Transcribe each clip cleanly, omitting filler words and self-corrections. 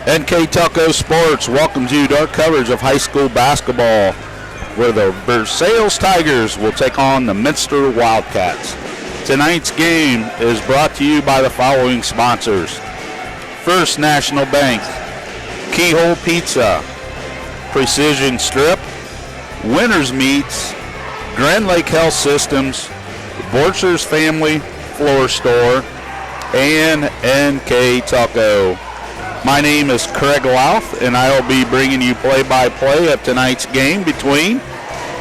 NK Telco Sports welcomes you to our coverage of high school basketball, where the Versailles Tigers will take on the Minster Wildcats. Tonight's game is brought to you by the following sponsors: First National Bank, Keyhole Pizza, Precision Strip, Winners Meats, Grand Lake Health Systems, Borchers Family Floor Store, and NK Telco. My name is Craig Louth, and I will be bringing you play-by-play of tonight's game between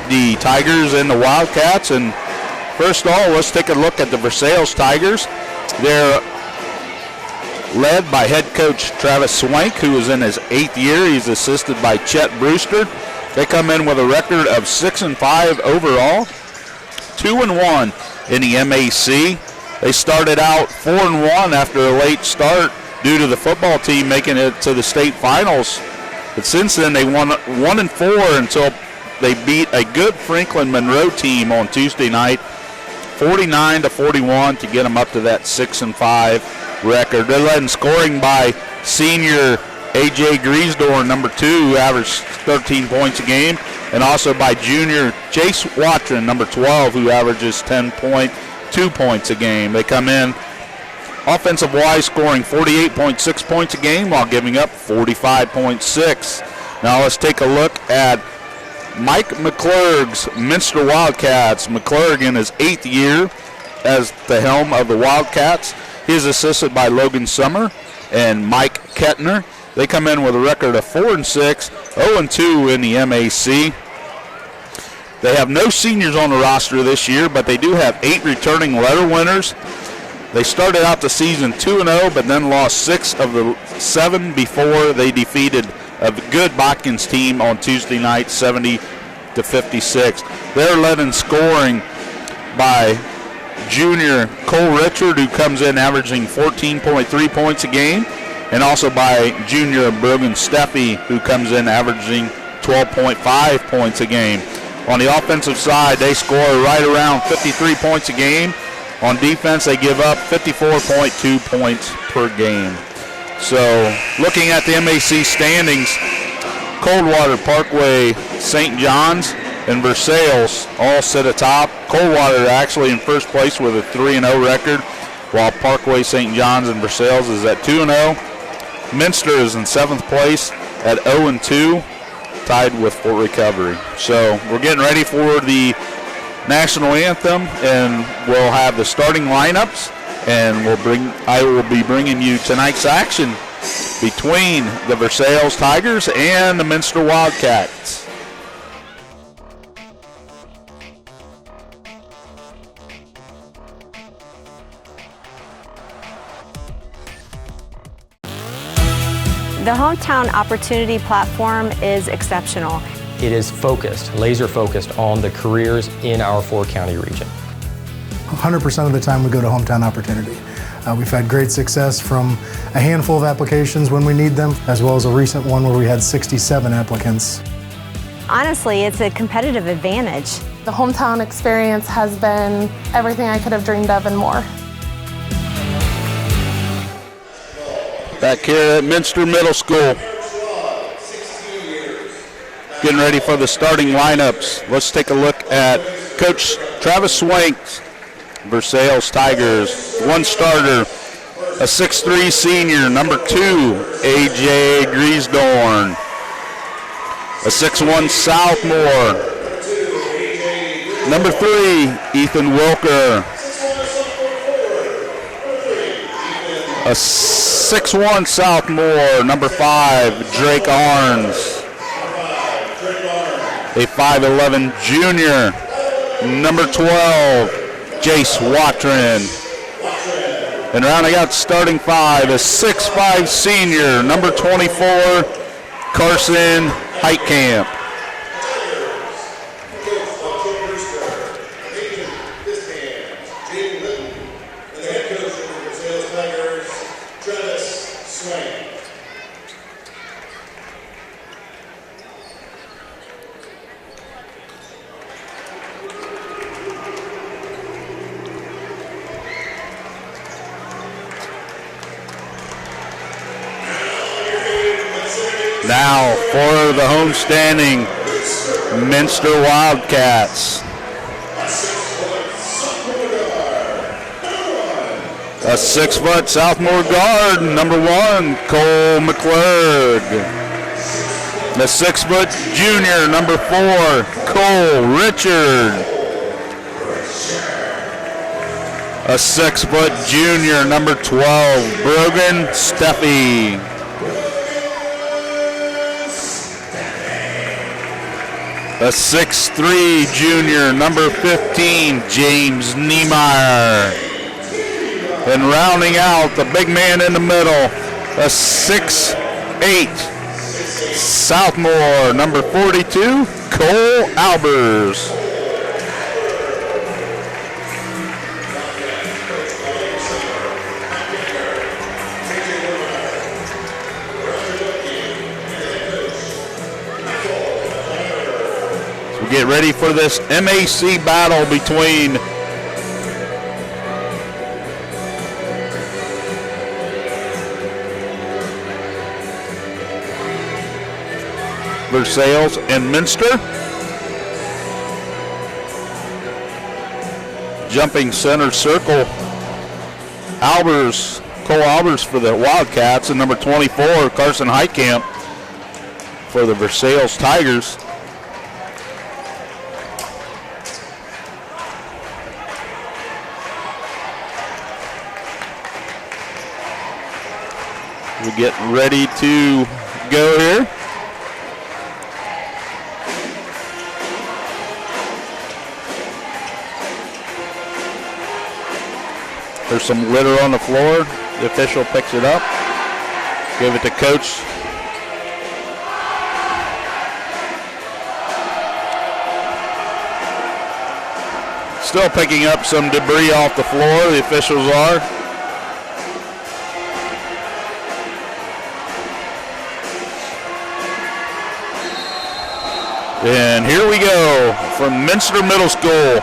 the Tigers and the Wildcats. And first of all, let's take a look at the Versailles Tigers. They're led by head coach Travis Swank, who is in his 8th year. He's assisted by Chet Brewster. They come in with a record of 6-5 overall, 2-1 in the MAC. They started out 4-1 after a late start due to the football team making it to the state finals. But since then, they won 1-4 until they beat a good Franklin Monroe team on Tuesday night, 49-41, to get them up to that 6-5 record. They're led in scoring by senior A.J. Griesdorf, number 2, who averaged 13 points a game, and also by junior Chase Watron, number 12, who averages 10.2 points a game. They come in offensive-wise, scoring 48.6 points a game while giving up 45.6. Now let's take a look at Mike McClurg's Minster Wildcats. McClurg in his 8th year as the helm of the Wildcats. He is assisted by Logan Summer and Mike Kettner. They come in with a record of 4-6, 0-2 in the MAC. They have no seniors on the roster this year, but they do have 8 returning letter winners. They started out the season 2-0, but then lost 6 of the 7 before they defeated a good Botkins team on Tuesday night, 70-56. They're led in scoring by junior Cole Richard, who comes in averaging 14.3 points a game, and also by junior Brogan Steffi, who comes in averaging 12.5 points a game. On the offensive side, they score right around 53 points a game. On defense, they give up 54.2 points per game. So, looking at the MAC standings, Coldwater, Parkway, St. John's, and Versailles all sit atop. Coldwater actually in first place with a 3-0 record, while Parkway, St. John's, and Versailles is at 2-0. Minster is in 7th place at 0-2, tied with Fort Recovery. So, we're getting ready for the national anthem, and we'll have the starting lineups, and I will be bringing you tonight's action between the Versailles Tigers and the Minster Wildcats. The Hometown Opportunity Platform is exceptional. It is focused, laser focused on the careers in our 4-county region. 100% of the time we go to Hometown Opportunity. We've had great success from a handful of applications when we need them, as well as a recent one where we had 67 applicants. Honestly, it's a competitive advantage. The Hometown experience has been everything I could have dreamed of and more. Back here at Minster Middle School, getting ready for the starting lineups. Let's take a look at Coach Travis Swank's Versailles Tigers. One starter, a 6'3 senior, number 2, A.J. Griesdorn. A 6'1 sophomore, number 3, Ethan Wilker. A 6'1 sophomore, number 5, Drake Arns. A 5'11 junior, number 12, Jace Watron. And rounding out starting 5, a 6'5 senior, number 24, Carson Heitkamp. Now for the homestanding Minster Wildcats. A 6-foot sophomore guard, number 1, Cole McClurg. The 6-foot junior, number 4, Cole Richard. A 6-foot junior, number 12, Brogan Steffi. A 6'3" junior, number 15, James Niemeyer. And rounding out the big man in the middle, a 6'8" sophomore, number 42, Cole Albers. So we get ready for this MAC battle between Versailles and Minster. Jumping center circle, Cole Albers for the Wildcats, and number 24, Carson Heitkamp for the Versailles Tigers. We're getting ready to go here. There's some litter on the floor. The official picks it up. Give it to coach. Still picking up some debris off the floor, the officials are. And here we go from Minster Middle School.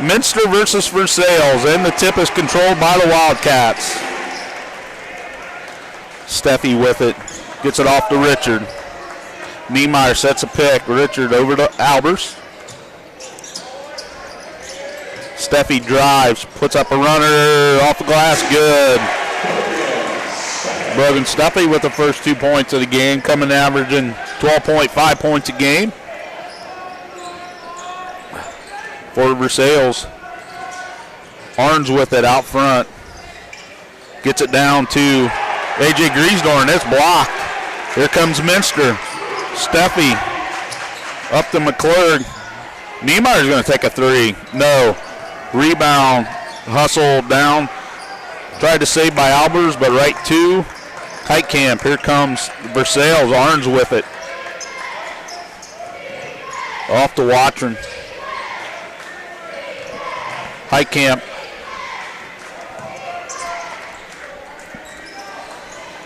Minster versus Versailles, and the tip is controlled by the Wildcats. Steffi with it, gets it off to Richard. Niemeyer sets a pick. Richard over to Albers. Steffi drives, puts up a runner, off the glass, good. Brogan Steffi with the first 2 points of the game, coming averaging 12.5 points a game. For Versailles, Arns with it out front. Gets it down to A.J. Griesdorn. It's blocked. Here comes Minster. Steffi up to McClurg. Niemeyer's going to take a three. No. Rebound. Hustle down. Tried to save by Albers, but right to Heitkamp. Here comes Versailles. Arns with it. Off to Watron. Heitkamp.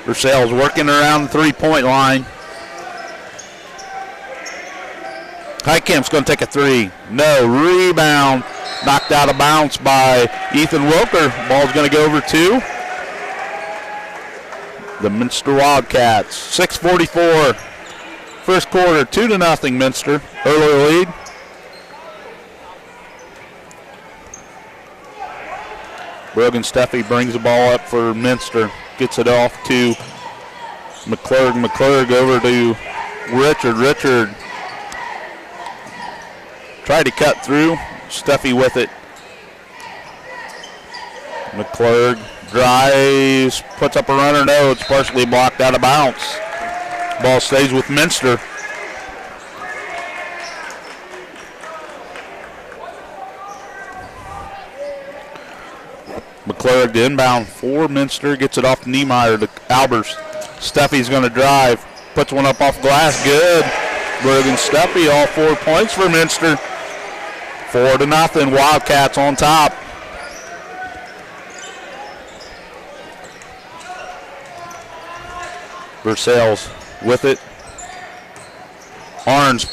Versailles working around the three-point line. Heitkamp's going to take a three. No. Rebound. Knocked out of bounds by Ethan Wilker. Ball's going to go over to the Minster Wildcats. 6:44. First quarter, 2-0 Minster. Early lead. Brogan Steffi brings the ball up for Minster. Gets it off to McClurg. McClurg over to Richard. Richard tried to cut through. Steffi with it. McClurg drives, puts up a runner. No, it's partially blocked out of bounds. Ball stays with Minster. McClurg to inbound for Minster. Gets it off to Niemeyer to Albers. Steffi's going to drive. Puts one up off glass. Good. Brogan Steffi, all 4 points for Minster. 4-0. Wildcats on top. Versailles with it. Arns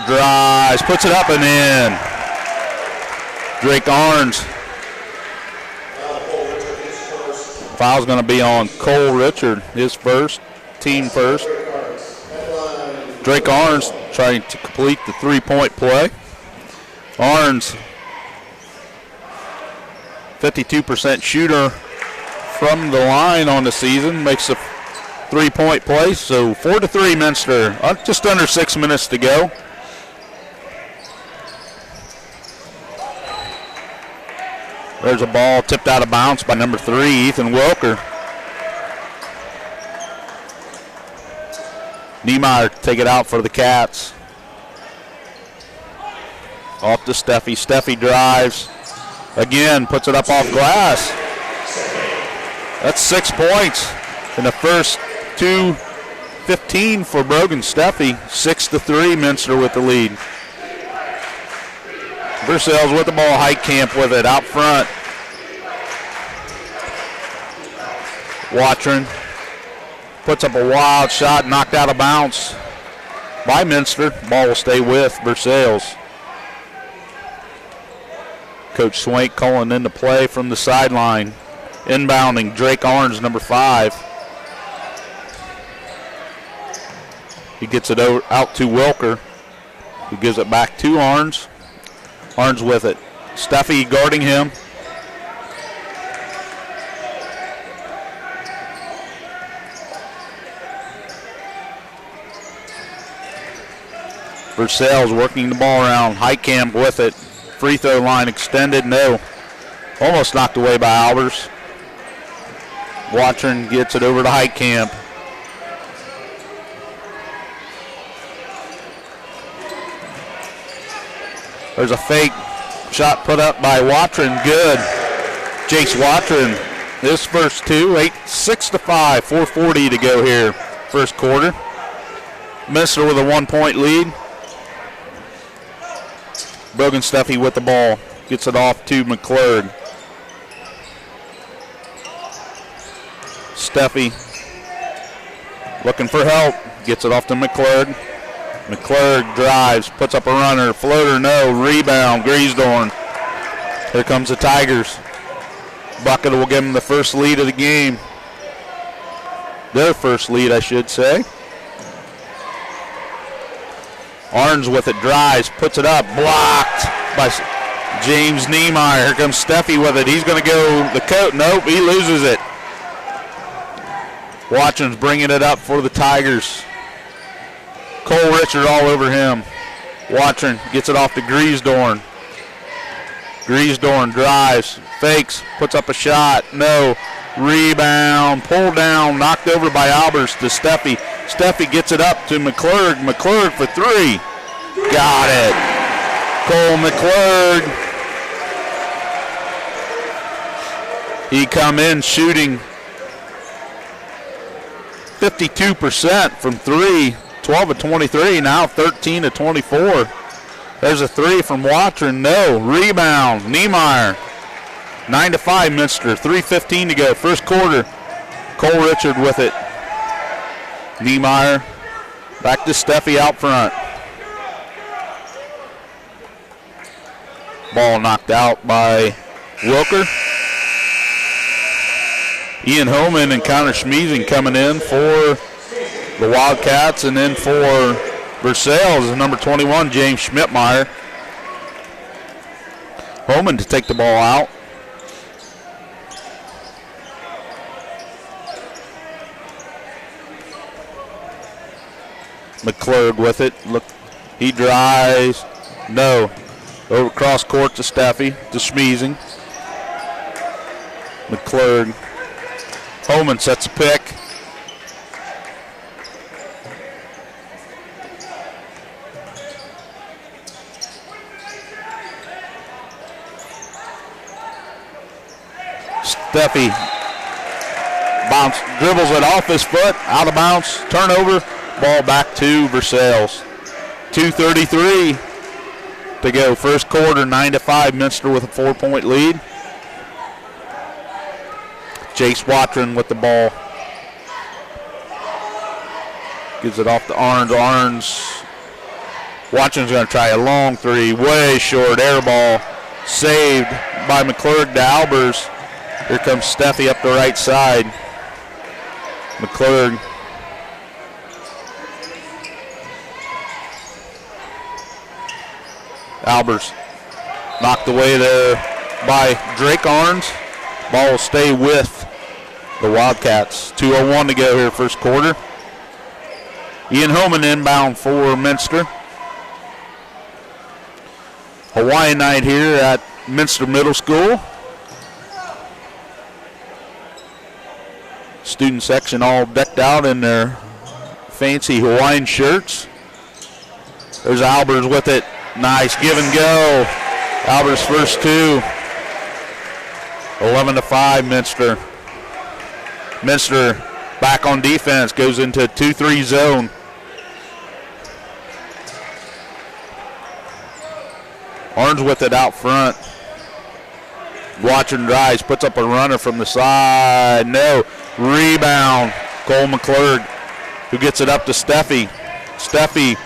drives, puts it up and in. Drake Arns. Foul's going to be on Cole Richard, his first, team first. Drake Arns trying to complete the three-point play. Arns, 52% shooter from the line on the season, makes a three-point play. So 4-3 Minster, just under 6 minutes to go. There's a ball tipped out of bounds by number 3, Ethan Welker. Niemeyer take it out for the Cats. Off to Steffi. Steffi drives. Again, puts it up off glass. That's 6 points in the first 2:15 for Brogan. Steffi, 6-3, Minster with the lead. Versailles with the ball. Heitkamp with it out front. Watron puts up a wild shot, knocked out of bounds by Minster. Ball will stay with Versailles. Coach Swank calling into play from the sideline. Inbounding, Drake Arns, number 5. He gets it out to Welker, who gives it back to Arns. Arns with it. Steffi guarding him. Versailles working the ball around. Heitkamp with it. Free throw line extended. No. Almost knocked away by Albers. Watron gets it over to Heitkamp. There's a fake shot put up by Watron. Good. Jace Watron. His first two. 6-5. 4:40 to go here. First quarter. Minster with a 1-point lead. Brogan Steffi with the ball. Gets it off to McClurg. Steffi looking for help. Gets it off to McClurg. McClurg drives. Puts up a runner. Floater, no. Rebound. Griesdorn. Here comes the Tigers. Bucket will give them the first lead of the game. Their first lead, I should say. Arns with it, drives, puts it up, blocked by James Niemeyer. Here comes Steffi with it. He's going to go the coat. Nope, he loses it. Watron's bringing it up for the Tigers. Cole Richard all over him. Watron gets it off to Griesdorn. Griesdorn drives, fakes, puts up a shot. No. Rebound, pulled down, knocked over by Albers to Steffi. Steffi gets it up to McClurg. McClurg for 3. Got it. Cole McClurg. He come in shooting 52% from 3. 12 of 23, now 13 of 24. There's a 3 from Watron. No. Rebound, Niemeyer. 9-5 Minster, 3:15 to go. First quarter. Cole Richard with it. Niemeyer back to Steffi out front. Ball knocked out by Wilker. Ian Homan and Connor Schmeezing coming in for the Wildcats, and then for Versailles is number 21, James Schmidtmeyer. Homan to take the ball out. McClurg with it. Look, he drives. No. Over cross court to Steffi, to Schmeezing. McClurg. Homan sets a pick. Steffi dribbles it off his foot, out of bounds, turnover. Ball back to Versailles. 2:33 to go. First quarter, 9-5. Minster with a 4-point lead. Jace Watron with the ball. Gives it off to Arns. Arns. Watron's going to try a long 3. Way short. Air ball. Saved by McClurg to Albers. Here comes Steffi up the right side. McClurg. Albers knocked away there by Drake Arns. Ball will stay with the Wildcats. 2:01 to go here, first quarter. Ian Homan inbound for Minster. Hawaiian night here at Minster Middle School. Student section all decked out in their fancy Hawaiian shirts. There's Albers with it. Nice give and go. Albers first two. 11-5 Minster. Minster back on defense, goes into a 2-3 zone. Arns with it out front. Watching drives, puts up a runner from the side. No. Rebound. Cole McClurg, who gets it up to Steffi. Steffi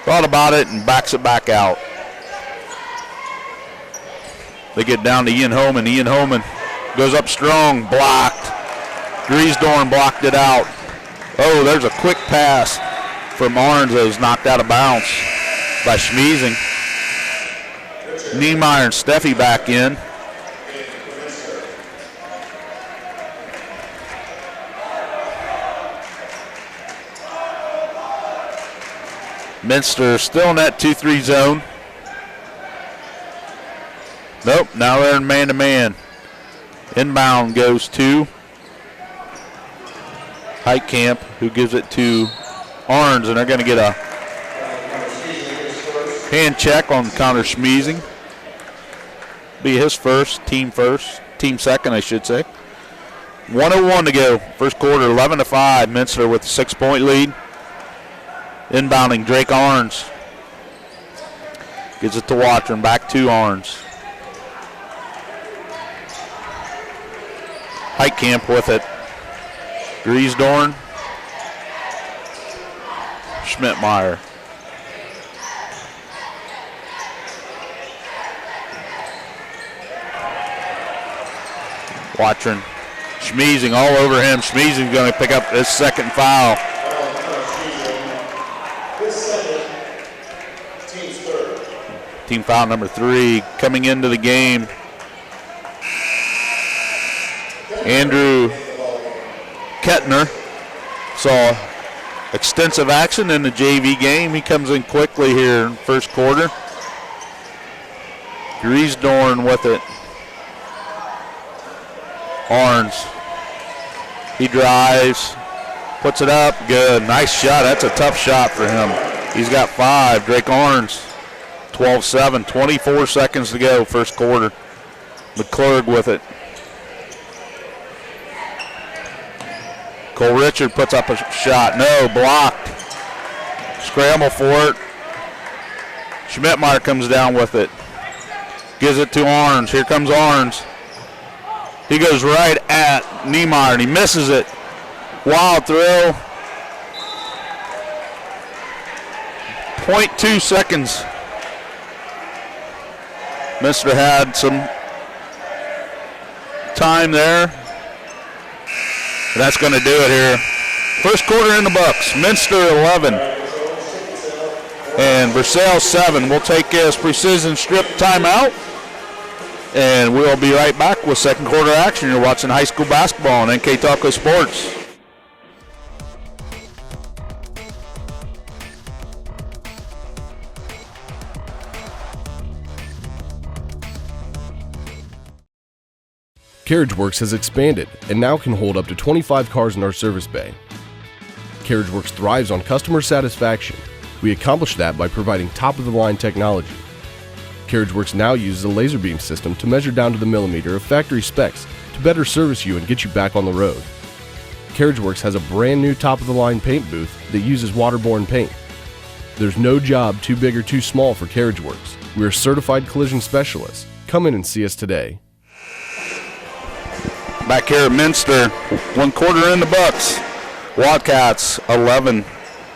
thought about it and backs it back out. They get down to Ian Homan. Ian Homan goes up strong, blocked. Griesdorn blocked it out. Oh, there's a quick pass from Arns that was knocked out of bounds by Schmeezing. Niemeyer and Steffi back in. Minster still in that 2-3 zone. Nope, now they're in man-to-man. Inbound goes to Heitkamp, who gives it to Arns, and they're going to get a hand check on Connor Schmeezing. Be his first, team second, I should say. 1:01 to go, first quarter, 11-5. Minster with a 6-point lead. Inbounding Drake Arns. Gives it to Watron, back to Arns. Heitkamp with it. Griesdorn. Schmidtmeyer. Watron. Schmeezing all over him. Schmeezing's going to pick up his second foul. Team foul number 3 coming into the game. Andrew Kettner saw extensive action in the JV game. He comes in quickly here in first quarter. Griesdorn with it. Arns. He drives, puts it up, good. Nice shot. That's a tough shot for him. He's got 5. Drake Arns, 12-7, 24 seconds to go, first quarter. McClurg with it. Cole Richard puts up a shot. No, blocked. Scramble for it. Schmidtmeyer comes down with it. Gives it to Arns. Here comes Arns. He goes right at Niemeyer and he misses it. Wild throw. 0.2 seconds. Minster had some time there. That's going to do it here. First quarter in the books. Minster 11 and Versailles 7. We'll take this precision strip timeout, and we'll be right back with second quarter action. You're watching high school basketball on NK Taco Sports. CarriageWorks has expanded and now can hold up to 25 cars in our service bay. CarriageWorks thrives on customer satisfaction. We accomplish that by providing top-of-the-line technology. CarriageWorks now uses a laser beam system to measure down to the millimeter of factory specs to better service you and get you back on the road. CarriageWorks has a brand new top-of-the-line paint booth that uses waterborne paint. There's no job too big or too small for CarriageWorks. We are certified collision specialists. Come in and see us today. Back here at Minster, 1 quarter in the books. Wildcats 11,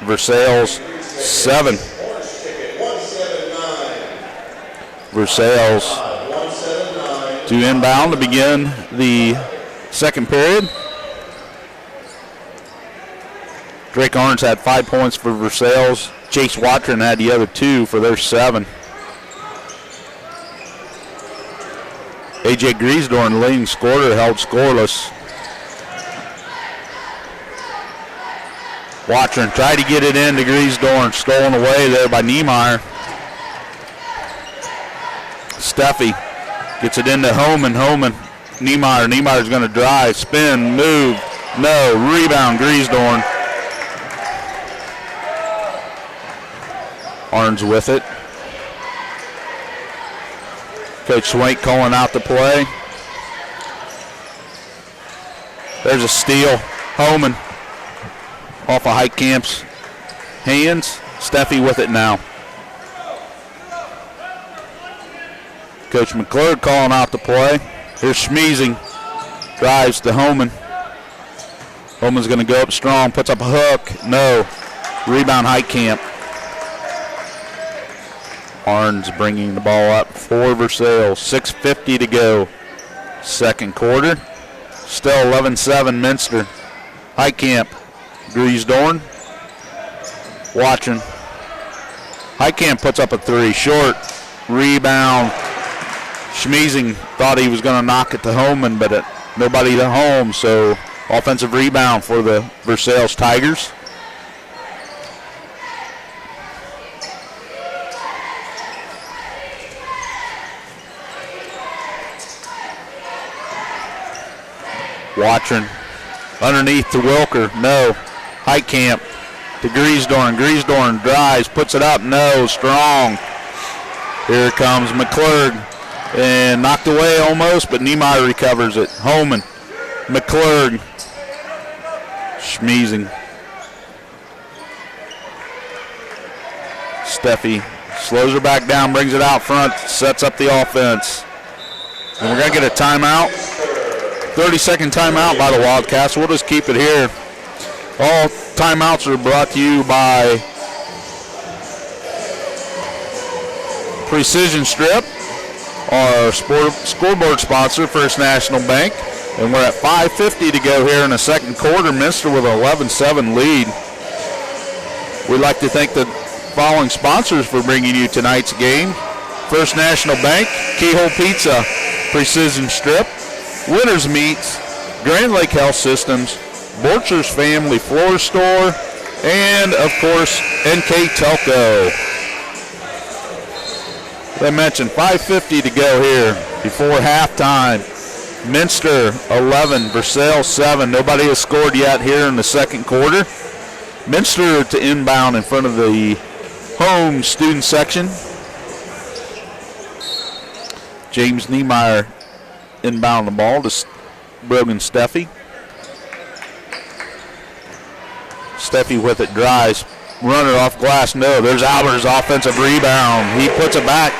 Versailles 7. Versailles to inbound to begin the second period. Drake Arns had 5 points for Versailles. Chase Watron had the other 2 for their 7. A.J. Griesdorn, leading scorer, held scoreless. Watchern tried to get it in to Griesdorn, stolen away there by Niemeyer. Steffi gets it into Homan. Niemeyer's going to drive, spin, move, no, rebound, Griesdorn. Arns with it. Coach Swank calling out the play. There's a steal. Homan off of Heitkamp's hands. Steffi with it now. Coach McClure calling out the play. Here's Schmeezing. Drives to Homan. Homan's going to go up strong. Puts up a hook. No. Rebound Heitkamp. Arns bringing the ball up for Versailles. 6:50 to go. Second quarter. Still 11-7 Minster. Heitkamp. Griesdorn. Watching. Heitkamp puts up a three. Short. Rebound. Schmeezing thought he was going to knock it to Homan, but nobody to home, so offensive rebound for the Versailles Tigers. Watching underneath to Wilker, no. Heitkamp to Griesdorn. Griesdorn drives, puts it up, no, strong. Here comes McClurg, and knocked away almost, but Niemeyer recovers it. Homan, McClurg, Schmeezing. Steffi slows her back down, brings it out front, sets up the offense. And we're going to get a timeout. 30-second timeout by the Wildcats. We'll just keep it here. All timeouts are brought to you by Precision Strip, our scoreboard sponsor, First National Bank. And we're at 5:50 to go here in the second quarter. Minster with an 11-7 lead. We'd like to thank the following sponsors for bringing you tonight's game. First National Bank, Keyhole Pizza, Precision Strip, Winners Meats, Grand Lake Health Systems, Borcher's Family Floor Store, and, of course, NK Telco. They mentioned 5:50 to go here before halftime. Minster 11, Versailles 7. Nobody has scored yet here in the second quarter. Minster to inbound in front of the home student section. James Niemeyer inbound the ball to Brogan Steffi. Steffi with it, drives. Runner off glass, no. There's Albert's offensive rebound. He puts it back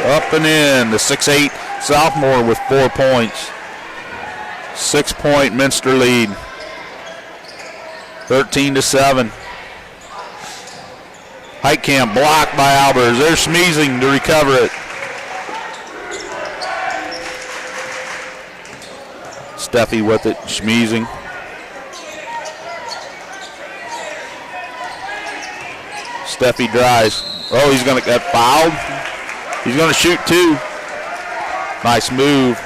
up and in. The 6'8 sophomore with 4 points. 6-point Minster lead. 13-7. Heitkamp blocked by Albers. There's Schmeezing to recover it. Steffi with it, Schmeezing. Steffi drives. Oh, he's going to get fouled. He's going to shoot two. Nice move.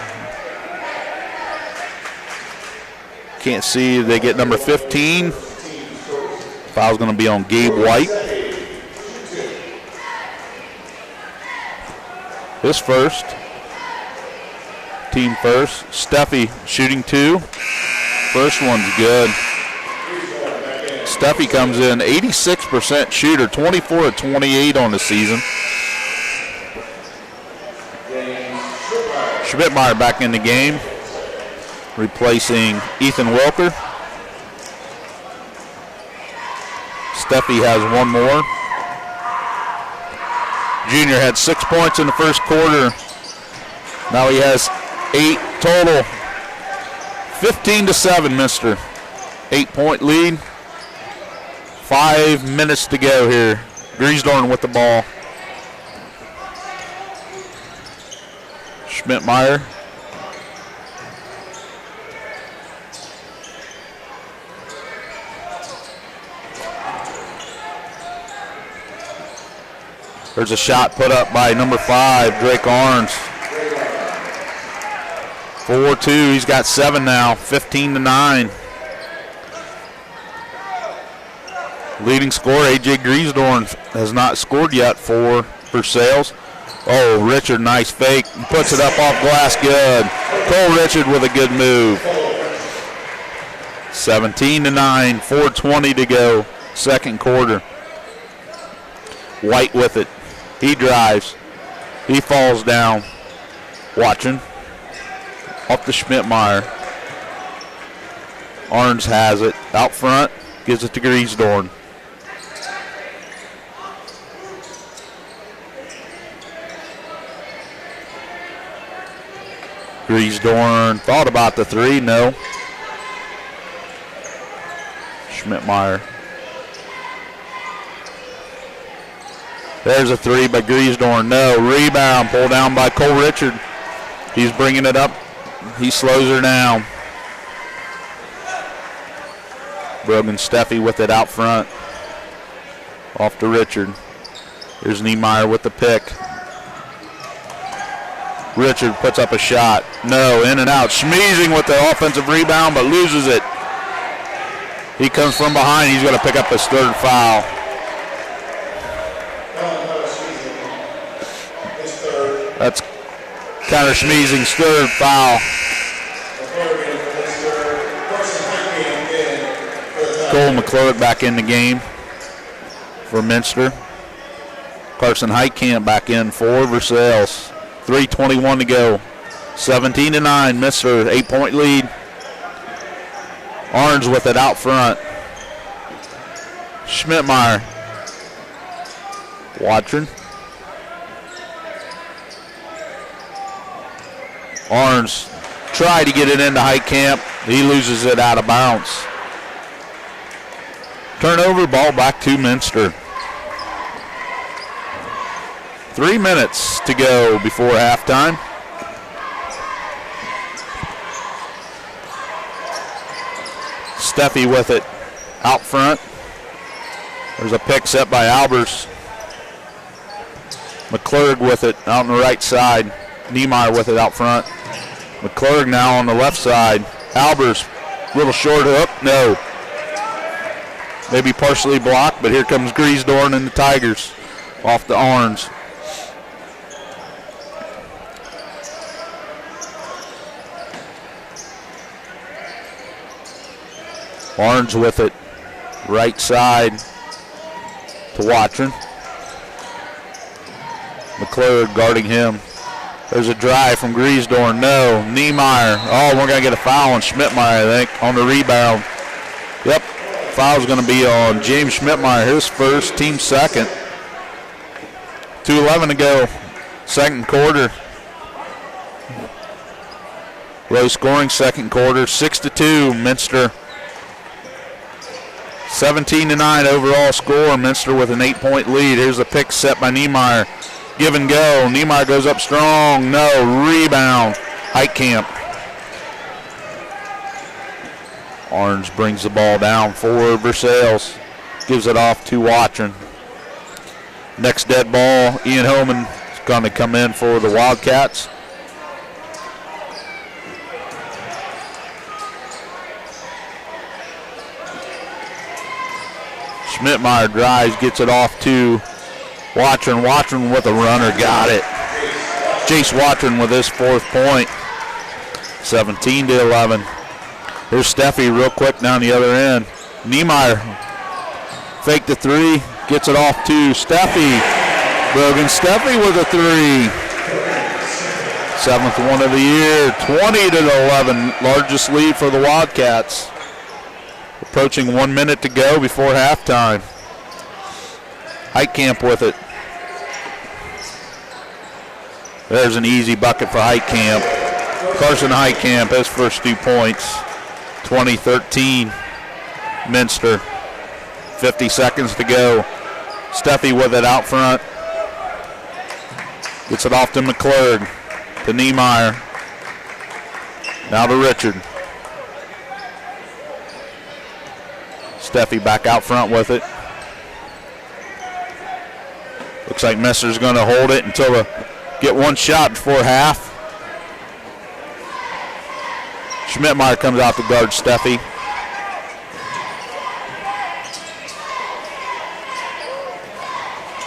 Can't see. They get number 15. Foul's going to be on Gabe White. His first. Team first. Steffi shooting two. First one's good. Steffi comes in 86% shooter, 24-28 on the season. Schmidtmeyer back in the game, replacing Ethan Wilker. Steffi has one more. Junior had 6 points in the first quarter. Now he has 8 total. 15-7 Minster. 8-point lead. 5 minutes to go here. Griesdorn with the ball. Schmidtmeyer. There's a shot put up by number 5, Drake Arns. 4-2. He's got 7 now. 15-9. Leading scorer, A.J. Griesdorn, has not scored yet for Versailles. Oh, Richard, nice fake. Puts it up off glass, good. Cole Richard with a good move. 17-9, 4:20 to go, second quarter. White with it. He drives. He falls down. Watching. Off to Schmidtmeyer. Arns has it. Out front. Gives it to Griesdorn. Griesdorn thought about the three. No. Schmidtmeyer. There's a three by Griesdorn. No. Rebound. Pulled down by Cole Richard. He's bringing it up. He slows her down. Brogan Steffi with it out front. Off to Richard. Here's Niemeyer with the pick. Richard puts up a shot. No, in and out. Schmeezing with the offensive rebound, but loses it. He comes from behind. He's going to pick up his third foul. That's Connor Schmeezing's third foul. Cole McClurg back in the game for Minster. Carson Heitkamp back in for Versailles. 3:21 to go. 17-9, Minster, 8-point lead. Orange with it out front. Schmidtmeyer. Watching. Orange tried to get it into Heitkamp. He loses it out of bounds. Turnover, ball back to Minster. 3 minutes to go before halftime. Steffi with it out front. There's a pick set by Albers. McClurg with it out on the right side. Niemeyer with it out front. McClurg now on the left side. Albers, little short hook. No. Maybe partially blocked, but here comes Griesdorn and the Tigers off the Orange. Orange with it, right side to Watson. McClurg guarding him. There's a drive from Griesdorn. No. Niemeyer. Oh, we're going to get a foul on Schmidtmeyer, I think, on the rebound. Yep. Foul's going to be on James Schmidtmeyer, his first, team second. 2:11 to go, second quarter. Low scoring second quarter, 6-2, Minster. 17-9 overall score. Minster with an 8-point lead. Here's a pick set by Niemeyer. Give and go. Niemeyer goes up strong. No. Rebound. Heitkamp. Orange brings the ball down for Versailles. Gives it off to Watson. Next dead ball, Ian Hillman is going to come in for the Wildcats. Schmidtmeyer drives, gets it off to Watson. Watson with a runner, got it. Jace Watson with his fourth point. 17-11. Here's Steffi real quick down the other end. Niemeyer fake the three, gets it off to Steffi. Brogan Steffi with a three. Seventh one of the year. 20-11, largest lead for the Wildcats. Approaching 1 minute to go before halftime. Heitkamp with it. There's an easy bucket for Heitkamp. Carson Heitkamp, his first 2 points. 20-13, Minster. 50 seconds to go. Steffi with it out front. Gets it off to McClurg. To Niemeyer. Now to Richard. Steffi back out front with it. Looks like Minster's going to hold it until get one shot before half. Schmidtmeyer comes out to guard Steffi.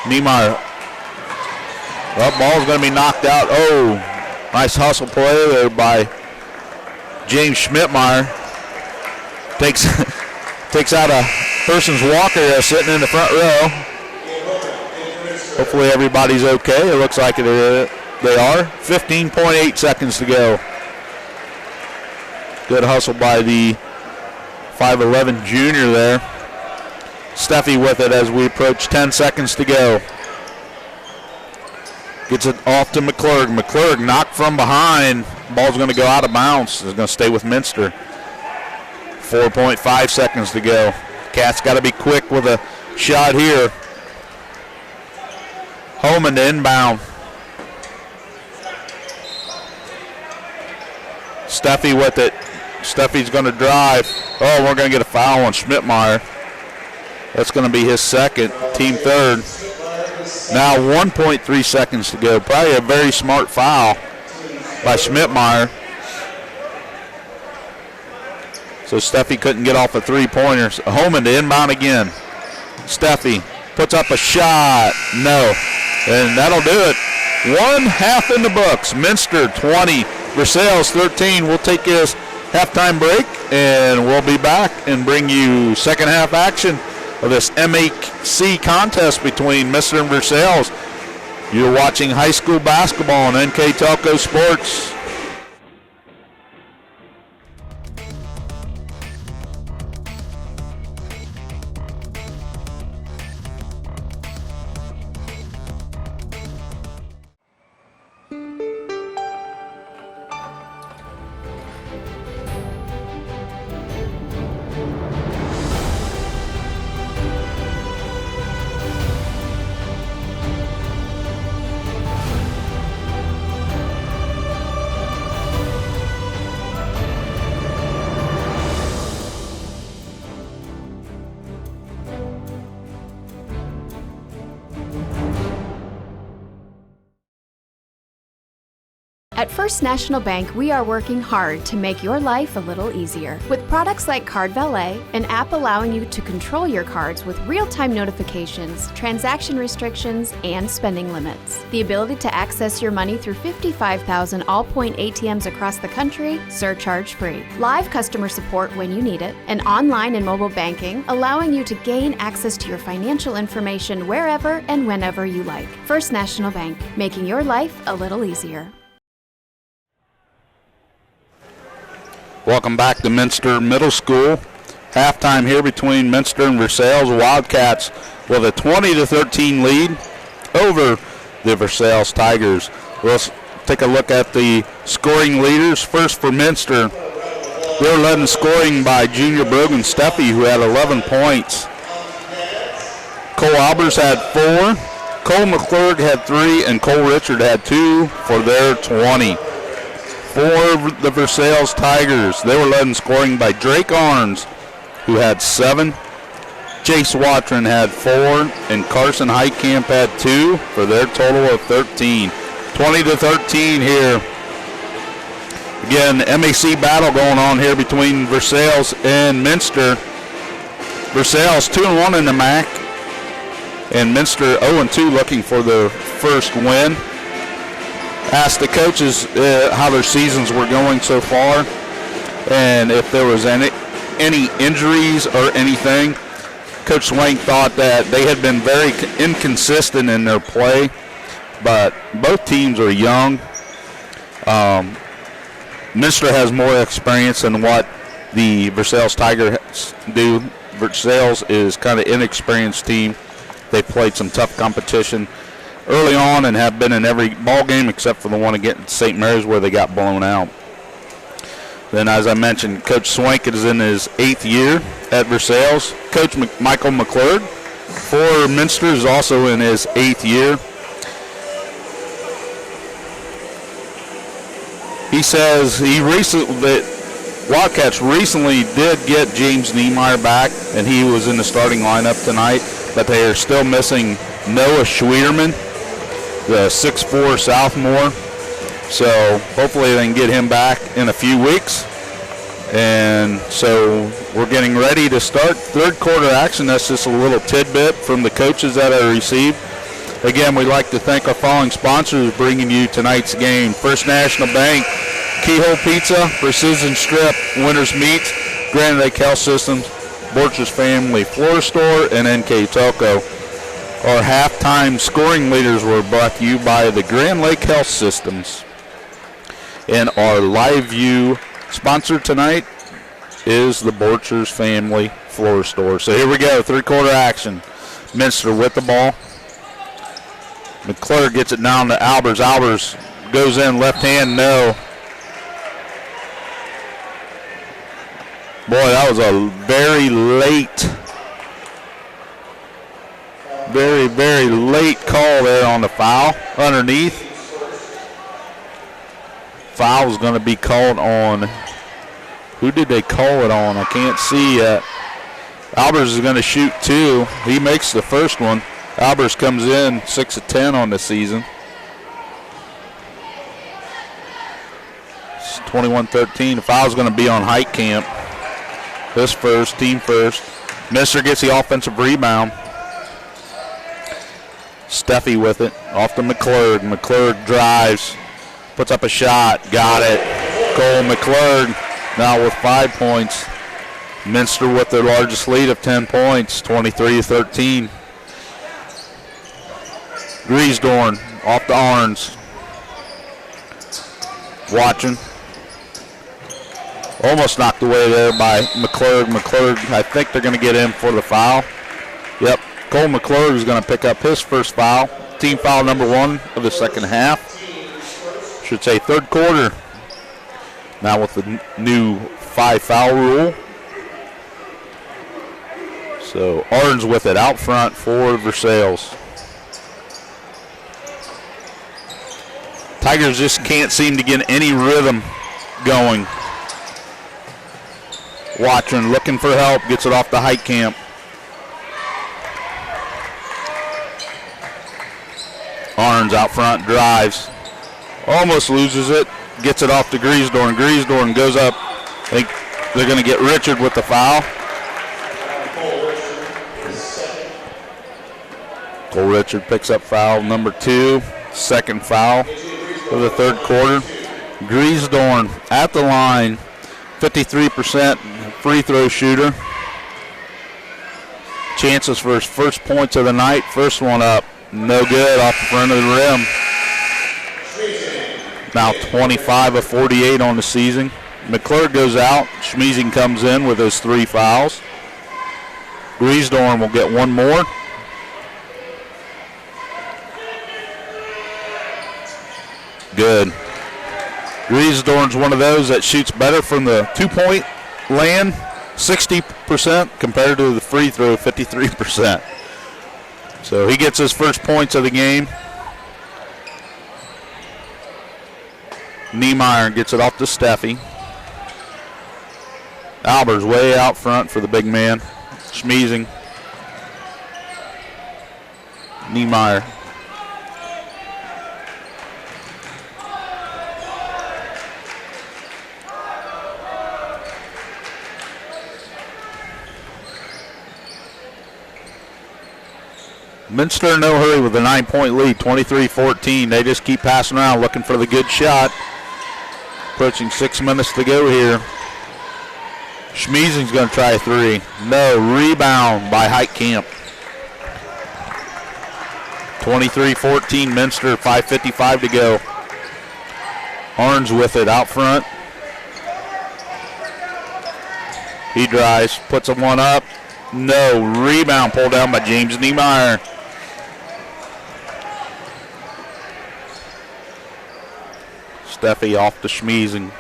Niemeyer. Well, ball's going to be knocked out. Oh, nice hustle play there by James Schmidtmeyer. Takes out a person's walker there sitting in the front row. Hopefully everybody's okay. It looks like they are. 15.8 seconds to go. Good hustle by the 5'11 junior there. Steffi with it as we approach 10 seconds to go. Gets it off to McClurg. McClurg knocked from behind. Ball's going to go out of bounds. It's going to stay with Minster. 4.5 seconds to go. Cats got to be quick with a shot here. Holman to inbound. Steffi with it. Steffi's going to drive. Oh, we're going to get a foul on Schmidtmeyer. That's going to be his second, team third. Now 1.3 seconds to go. Probably a very smart foul by Schmidtmeyer. So Steffi couldn't get off a three-pointer. Holman to inbound again. Steffi puts up a shot. No. And that'll do it. 1/2 in the books. Minster 20, Versailles 13. We'll take this halftime break, and we'll be back and bring you second half action of this MAC contest between Minster and Versailles. You're watching high school basketball on NK Telco Sports. At First National Bank, we are working hard to make your life a little easier. With products like Card Valet, an app allowing you to control your cards with real-time notifications, transaction restrictions, and spending limits. The ability to access your money through 55,000 all-point ATMs across the country, surcharge-free. Live customer support when you need it. And online and mobile banking, allowing you to gain access to your financial information wherever and whenever you like. First National Bank, making your life a little easier. Welcome back to Minster Middle School. Halftime here between Minster and Versailles Wildcats with a 20-13 lead over the Versailles Tigers. We'll take a look at the scoring leaders. First for Minster, they're led in scoring by junior Brogan Steffi, who had 11 points. Cole Albers had 4, Cole McClurg had 3, and Cole Richard had 2 for their 20. For the Versailles Tigers, they were led in scoring by Drake Arns, who had 7. Chase Watron had 4, and Carson Heitkamp had 2 for their total of 13. 20-13 here. Again, MAC battle going on here between Versailles and Minster. Versailles 2-1 in the MAC, and Minster 0-2 looking for their first win. Asked the coaches how their seasons were going so far and if there was any injuries or anything. Coach Swank thought that they had been very inconsistent in their play, but both teams are young. Minster has more experience than what the Versailles Tigers do. Versailles is kind of inexperienced team. They played some tough competition early on and have been in every ball game except for the one against St. Mary's where they got blown out. Then, as I mentioned, Coach Swank is in his 8th year at Versailles. Coach Michael McClurg for Minster is also in his 8th year. He says that Wildcats recently did get James Niemeyer back, and he was in the starting lineup tonight, but they are still missing Noah Schwierman, the 6'4 sophomore. So hopefully they can get him back in a few weeks. And so we're getting ready to start third quarter action. That's just a little tidbit from the coaches that I received. Again, we'd like to thank our following sponsors bringing you tonight's game. First National Bank, Keyhole Pizza, Precision Strip, Winners Meats, Grand Lake Health Systems, Borchers Family Floor Store, and NK Telco. Our halftime scoring leaders were brought to you by the Grand Lake Health Systems. And our live view sponsor tonight is the Borchers Family Floor Store. So here we go, third quarter action. Minster with the ball. McClure gets it down to Albers. Albers goes in, left hand, no. Boy, that was a very late, very late call there on the foul underneath. Foul is going to be called on. Who did they call it on? I can't see yet. Albers is going to shoot two. He makes the first one. Albers comes in 6 of 10 on the season. It's 21-13. The foul is going to be on Heitkamp. This first, team first. Minster gets the offensive rebound. Steffi with it, off to McClure. McClure drives, puts up a shot, got it. Cole McClure now with 5 points. Minster with their largest lead of 10 points, 23-13. Griesdorn off to Arns. Watching. Almost knocked away there by McClure. McClure, I think they're going to get in for the foul. Yep, Cole McClure is going to pick up his first foul. Team foul number 1 of the second half. Should say third quarter. Now with the new 5-foul rule. So Arns with it out front for Versailles. Tigers just can't seem to get any rhythm going. Watching, looking for help, gets it off the Heitkamp. Arns out front, drives. Almost loses it, gets it off to Griesdorn. Griesdorn goes up. I think they're going to get Richard with the foul. Cole Richard picks up foul number 2, second foul of the third quarter. Griesdorn at the line, 53% free throw shooter. Chances for his first points of the night. First one up, no good, off the front of the rim. Now 25 of 48 on the season. McClure goes out. Schmeezing comes in with his 3 fouls. Griesdorn will get one more. Good. Griesdorn's one of those that shoots better from the 2-point land, 60% compared to the free throw, 53%. So he gets his first points of the game. Niemeyer gets it off to Steffi. Albers way out front for the big man. Schmeezing. Niemeyer. Minster in no hurry with a 9-point lead, 23-14. They just keep passing around looking for the good shot. Approaching 6 minutes to go here. Schmeezing's going to try a 3. No, rebound by Heitkamp. 23-14 Minster, 5:55 to go. Arns with it out front. He drives, puts a one up. No, rebound pulled down by James Niemeyer. Steffi off to Schmeezing.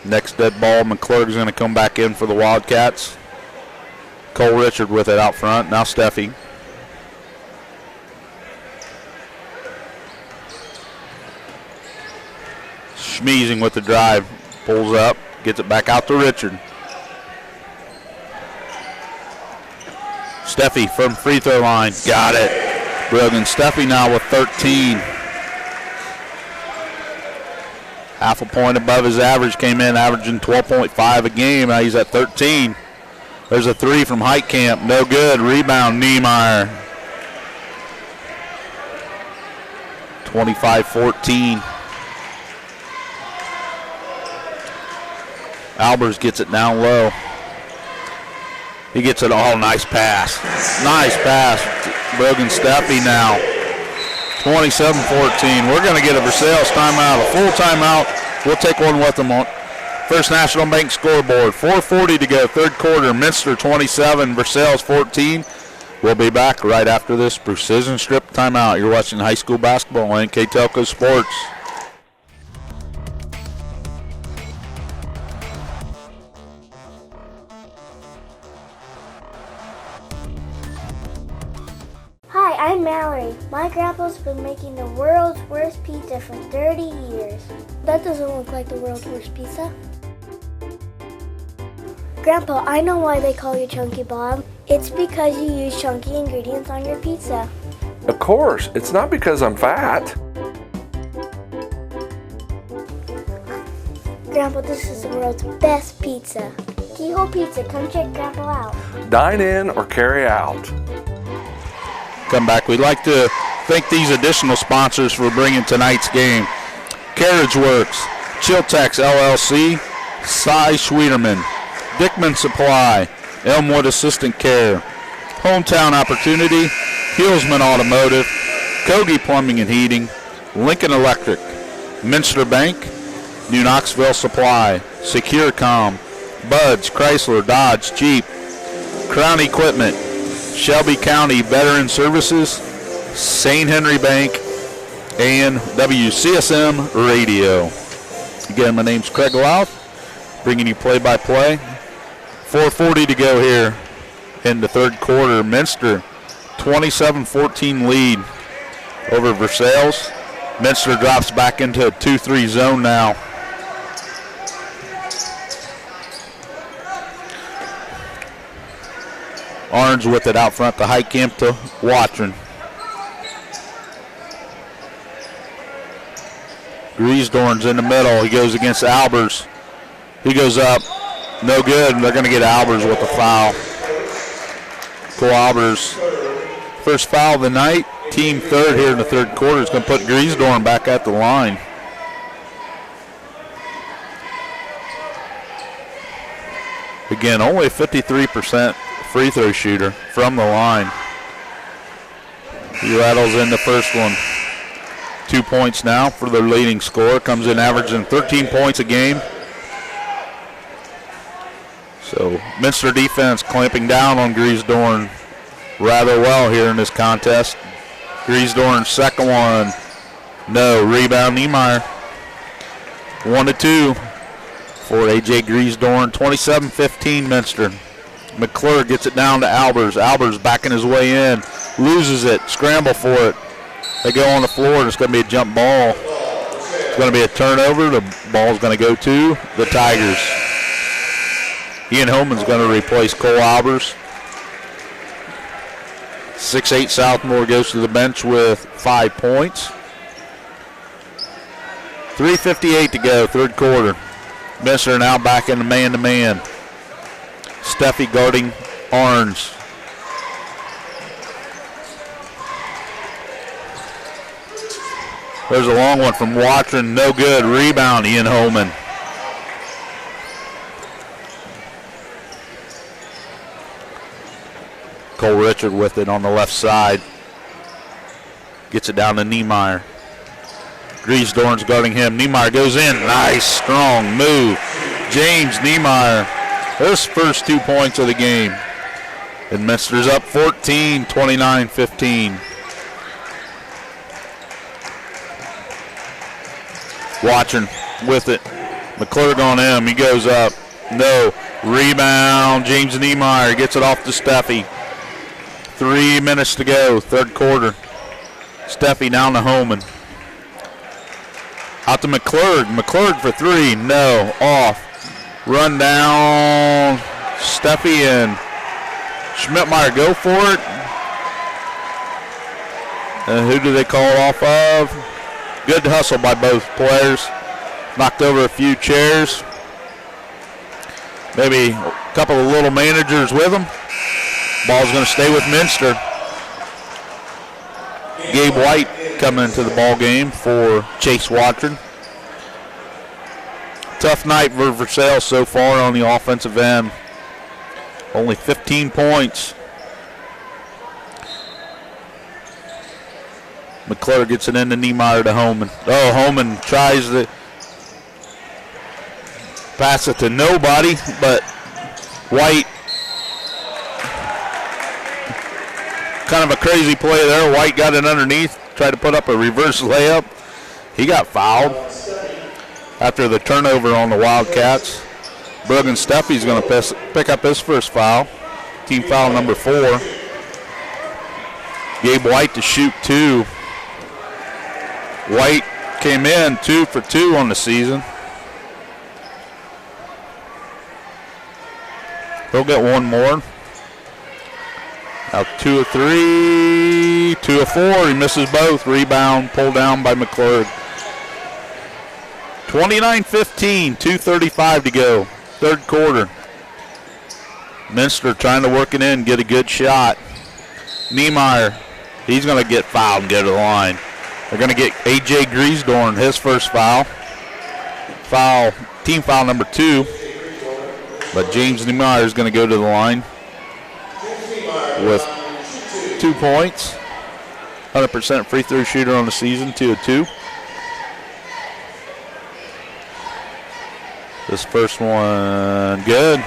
Next dead ball, McClurg's going to come back in for the Wildcats. Cole Richard with it out front. Now Steffi. Schmeezing with the drive. Pulls up, gets it back out to Richard. Steffi from free throw line. Got it. Brilliant. Steffi now with 13. Half a point above his average, came in averaging 12.5 a game. Now he's at 13. There's a three from Heitkamp. No good. Rebound, Niemeyer. 25-14. Albers gets it down low. He gets it all. Nice pass. Nice pass. Brogan Steffi now. 27-14. We're going to get a Versailles timeout, a full timeout. We'll take one with them on First National Bank scoreboard. 4:40 to go, third quarter. Minster 27, Versailles 14. We'll be back right after this precision strip timeout. You're watching high school basketball on NK Telco Sports. Hi, I'm Mallory. My grandpa's been making the world's worst pizza for 30 years. That doesn't look like the world's worst pizza. Grandpa, I know why they call you Chunky Bob. It's because you use chunky ingredients on your pizza. Of course, it's not because I'm fat. Grandpa, this is the world's best pizza. Keyhole Pizza, come check Grandpa out. Dine in or carry out. Come back. We'd like to thank these additional sponsors for bringing tonight's game. Carriage Works, Chiltex LLC, Cy Schwederman, Dickman Supply, Elmwood Assistant Care, Hometown Opportunity, Hillsman Automotive, Kogi Plumbing and Heating, Lincoln Electric, Minster Bank, New Knoxville Supply, Securecom, Buds, Chrysler, Dodge, Jeep, Crown Equipment, Shelby County Veteran Services, St. Henry Bank, and WCSM Radio. Again, my name's Craig Louth, bringing you play-by-play. 4:40 to go here in the third quarter. Minster 27-14 lead over Versailles. Minster drops back into a 2-3 zone now. Orange with it out front to Heitkamp to Watron. Griesdorn's in the middle. He goes against Albers. He goes up. No good. They're going to get Albers with a foul. Cole Albers, first foul of the night. Team third here in the third quarter. Is going to put Griesdorn back at the line. Again, only 53% free throw shooter from the line. He rattles in the first one. 2 points now for their leading scorer. Comes in averaging 13 points a game. So Minster defense clamping down on Griesdorn rather well here in this contest. Griesdorn's second one. No. Rebound Niemeyer. 1-2 for A.J. Griesdorn. 27-15 Minster. McClure gets it down to Albers. Albers backing his way in. Loses it. Scramble for it. They go on the floor, and it's going to be a jump ball. It's going to be a turnover. The ball's going to go to the Tigers. Ian Homan's going to replace Cole Albers. 6'8" Southmore goes to the bench with 5 points. 3:58 to go, third quarter. Minster now back in the man-to-man. Steffi guarding Arns. There's a long one from Watron. No good. Rebound, Ian Holman. Cole Richard with it on the left side. Gets it down to Niemeyer. Griesdorn's guarding him. Niemeyer goes in. Nice, strong move. James Niemeyer. His first 2 points of the game. And Minster's up 14, 29-15. Watching with it. McClure on him. He goes up. No. Rebound. James Niemeyer gets it off to Steffi. 3 minutes to go, third quarter. Steffi down to Holman. Out to McClure. McClure for three. No. Off. Run down. Steffi and Schmidtmeyer go for it. And who do they call it off of? Good hustle by both players. knocked over a few chairs. Maybe a couple of little managers with him. Ball's going to stay with Minster. Gabe White coming into the ball game for Chase Watron. Tough night for Versailles so far on the offensive end. Only 15 points. McClure gets it into Niemeyer to Holman. Oh, Holman tries to pass it to nobody, but White, kind of a crazy play there. White got it underneath, tried to put up a reverse layup. He got fouled after the turnover on the Wildcats. Brogan Steffi's going to pick up his first foul, team foul number 4. Gabe White to shoot 2. White came in 2 for 2 on the season. He'll get one more. Now 2 of 3, 2 of 4. He misses both. Rebound pulled down by McClure. 29-15, 2:35 to go. Third quarter. Minster trying to work it in, get a good shot. Niemeyer, he's going to get fouled and go to the line. They're going to get A.J. Griesdorn his first foul. Team foul number 2. But James Niemeyer is going to go to the line with 2 points. 100% free throw shooter on the season, 2 of 2. This first one, good.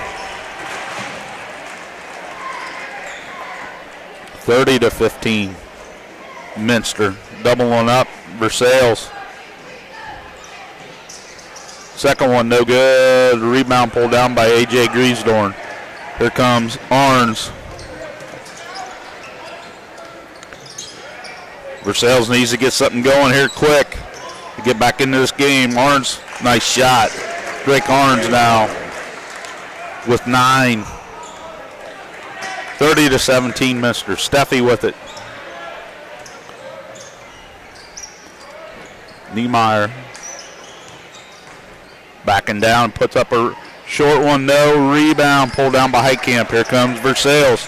30-15. Minster doubling up Versailles. Second one, no good. Rebound pulled down by A.J. Griesdorn. Here comes Arns. Versailles needs to get something going here quick to get back into this game. Arns, nice shot. Drake Arns now with 9. 30-17 Minster. Steffi with it. Niemeyer backing down, puts up a short one, no. Rebound pulled down by Heitkamp. Here comes Versailles.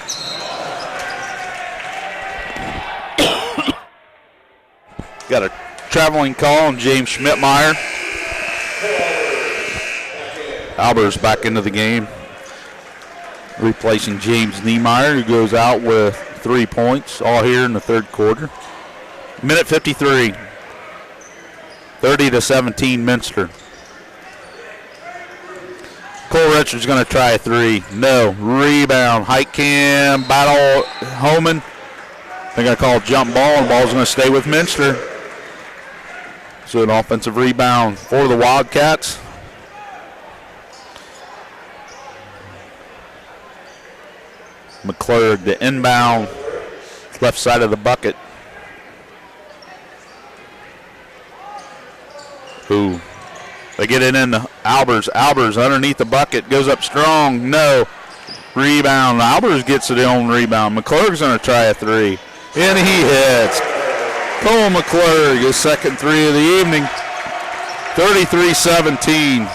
Got a traveling call on James Schmidtmeyer. Albers back into the game, replacing James Niemeyer, who goes out with 3 points, all here in the third quarter. Minute 53. 30-17 Minster. Cole Richards going to try a 3. No. Rebound. Heitkamp. Battle. Holman. They're going to call a jump ball, and the ball's going to stay with Minster. So an offensive rebound for the Wildcats. McClure, the inbound, left side of the bucket. Ooh. They get it into Albers. Albers underneath the bucket, goes up strong. No. Rebound. Albers gets it on rebound. McClure's going to try a 3. And he hits. Cole McClure, his second 3 of the evening. 33-17.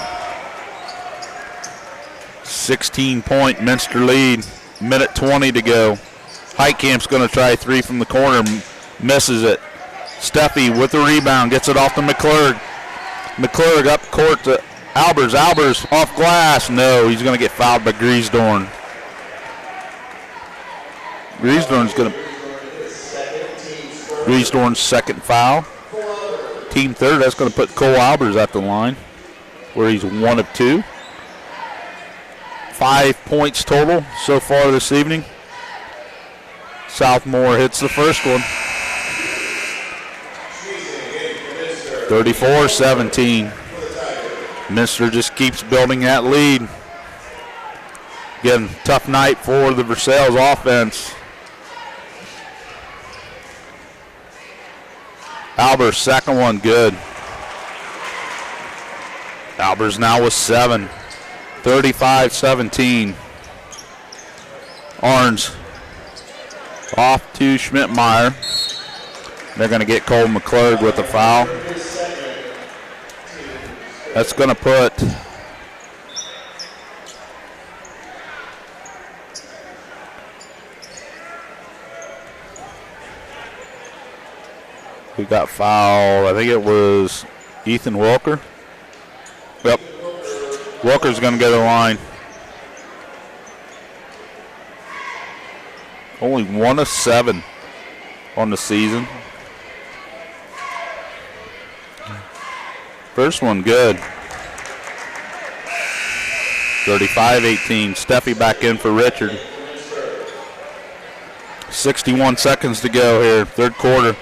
16-point Minster lead. Minute 20 to go. Heitkamp's going to try a 3 from the corner. Misses it. Steffi with the rebound. Gets it off to McClure. McClure up court to Albers. Albers off glass. No, he's going to get fouled by Griesdorn. Griesdorn's second foul. Team third. That's going to put Cole Albers at the line, where he's 1 of 2. 5 points total so far this evening. Southmore hits the first one. 34-17. Minster just keeps building that lead. Again, tough night for the Versailles offense. Albers, second one, good. Albers now with 7. 35-17. Arns off to Schmidtmeyer. They're going to get Cole McClure with a foul. That's going to put we got fouled. I think it was Ethan Wilker. Yep. Wilker's going to go to the line. Only 1 of 7 on the season. First one good. 35-18. Steffi back in for Richard. 61 seconds to go here, third quarter.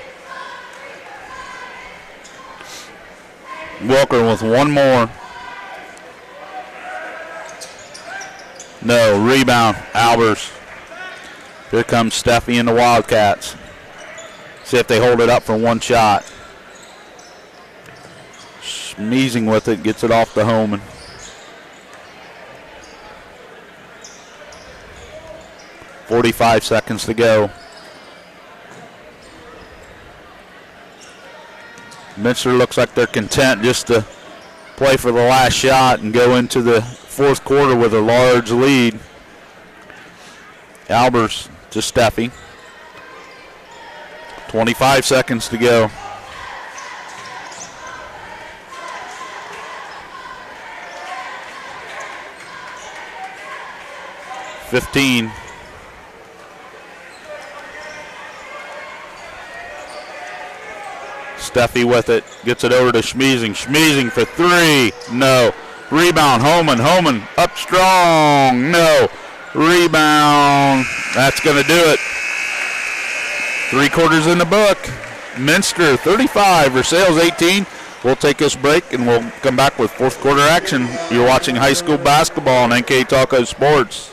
Walker with one more. No, rebound, Albers. Here comes Steffi and the Wildcats. See if they hold it up for one shot. Schmeezing with it, gets it off the Homan. .45 seconds to go. Minster looks like they're content just to play for the last shot and go into the fourth quarter with a large lead. Albers to Steffi. 25 seconds to go. .15. Steffi with it, gets it over to Schmeezing. Schmeezing for three, no. Rebound, Homan up strong, no. Rebound, that's going to do it. 3 quarters in the book. Minster 35, Versailles 18. We'll take this break and we'll come back with fourth quarter action. You're watching high school basketball on NK Taco Sports.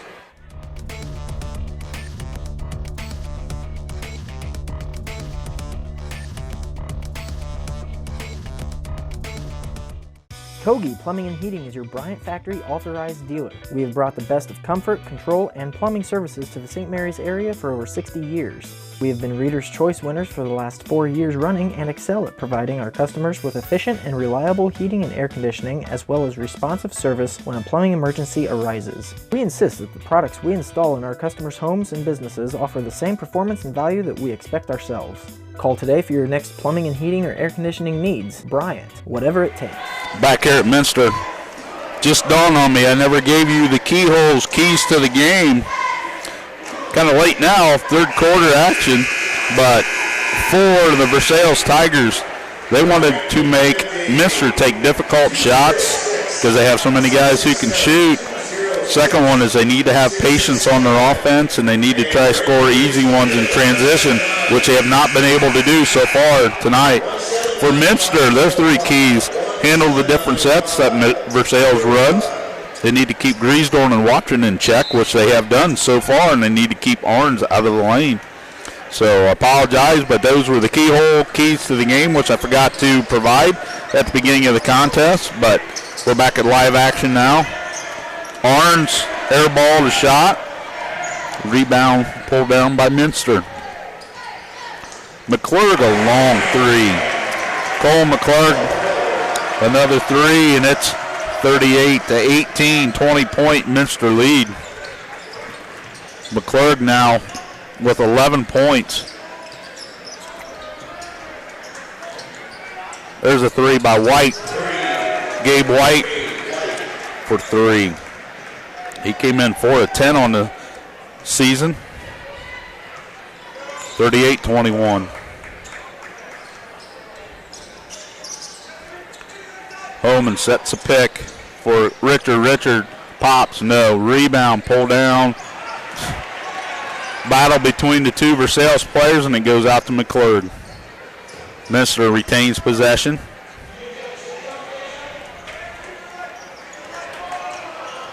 Kogi Plumbing and Heating is your Bryant Factory authorized dealer. We have brought the best of comfort, control, and plumbing services to the St. Mary's area for over 60 years. We have been Reader's Choice winners for the last 4 years running and excel at providing our customers with efficient and reliable heating and air conditioning, as well as responsive service when a plumbing emergency arises. We insist that the products we install in our customers' homes and businesses offer the same performance and value that we expect ourselves. Call today for your next plumbing and heating or air conditioning needs. Bryant, whatever it takes. Back here at Minster, just dawned on me, I never gave you the keys to the game. Kind of late now, third quarter action, but for the Versailles Tigers, they wanted to make Minster take difficult shots because they have so many guys who can shoot. Second one is they need to have patience on their offense, and they need to try to score easy ones in transition, which they have not been able to do so far tonight. For Minster, their 3 keys: handle the different sets that Versailles runs. They need to keep Griesdorf and Watson in check, which they have done so far, and they need to keep Arns out of the lane. So I apologize, but those were the keys to the game, which I forgot to provide at the beginning of the contest. But we're back at live action now. Arns air ball to shot. Rebound pulled down by Minster. McClurg a long 3. Cole McClurg another 3, and it's 38-18, 20-point Minster lead. McClurg now with 11 points. There's a 3 by White. Gabe White for 3. He came in 4 of 10 on the season. 38-21. Homan sets a pick for Richard. Richard pops, no. Rebound, pull down. Battle between the 2 Versailles players, and it goes out to McClurg. Minster retains possession.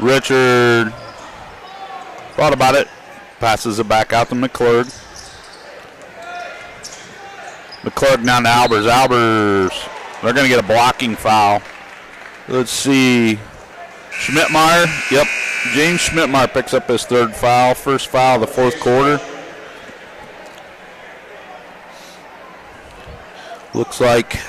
Richard thought about it, passes it back out to McClurg. McClurg down to Albers. Albers, they're going to get a blocking foul. Let's see. Schmidtmeyer, yep. James Schmidtmeyer picks up his 3rd foul, first foul of the 4th quarter. Looks like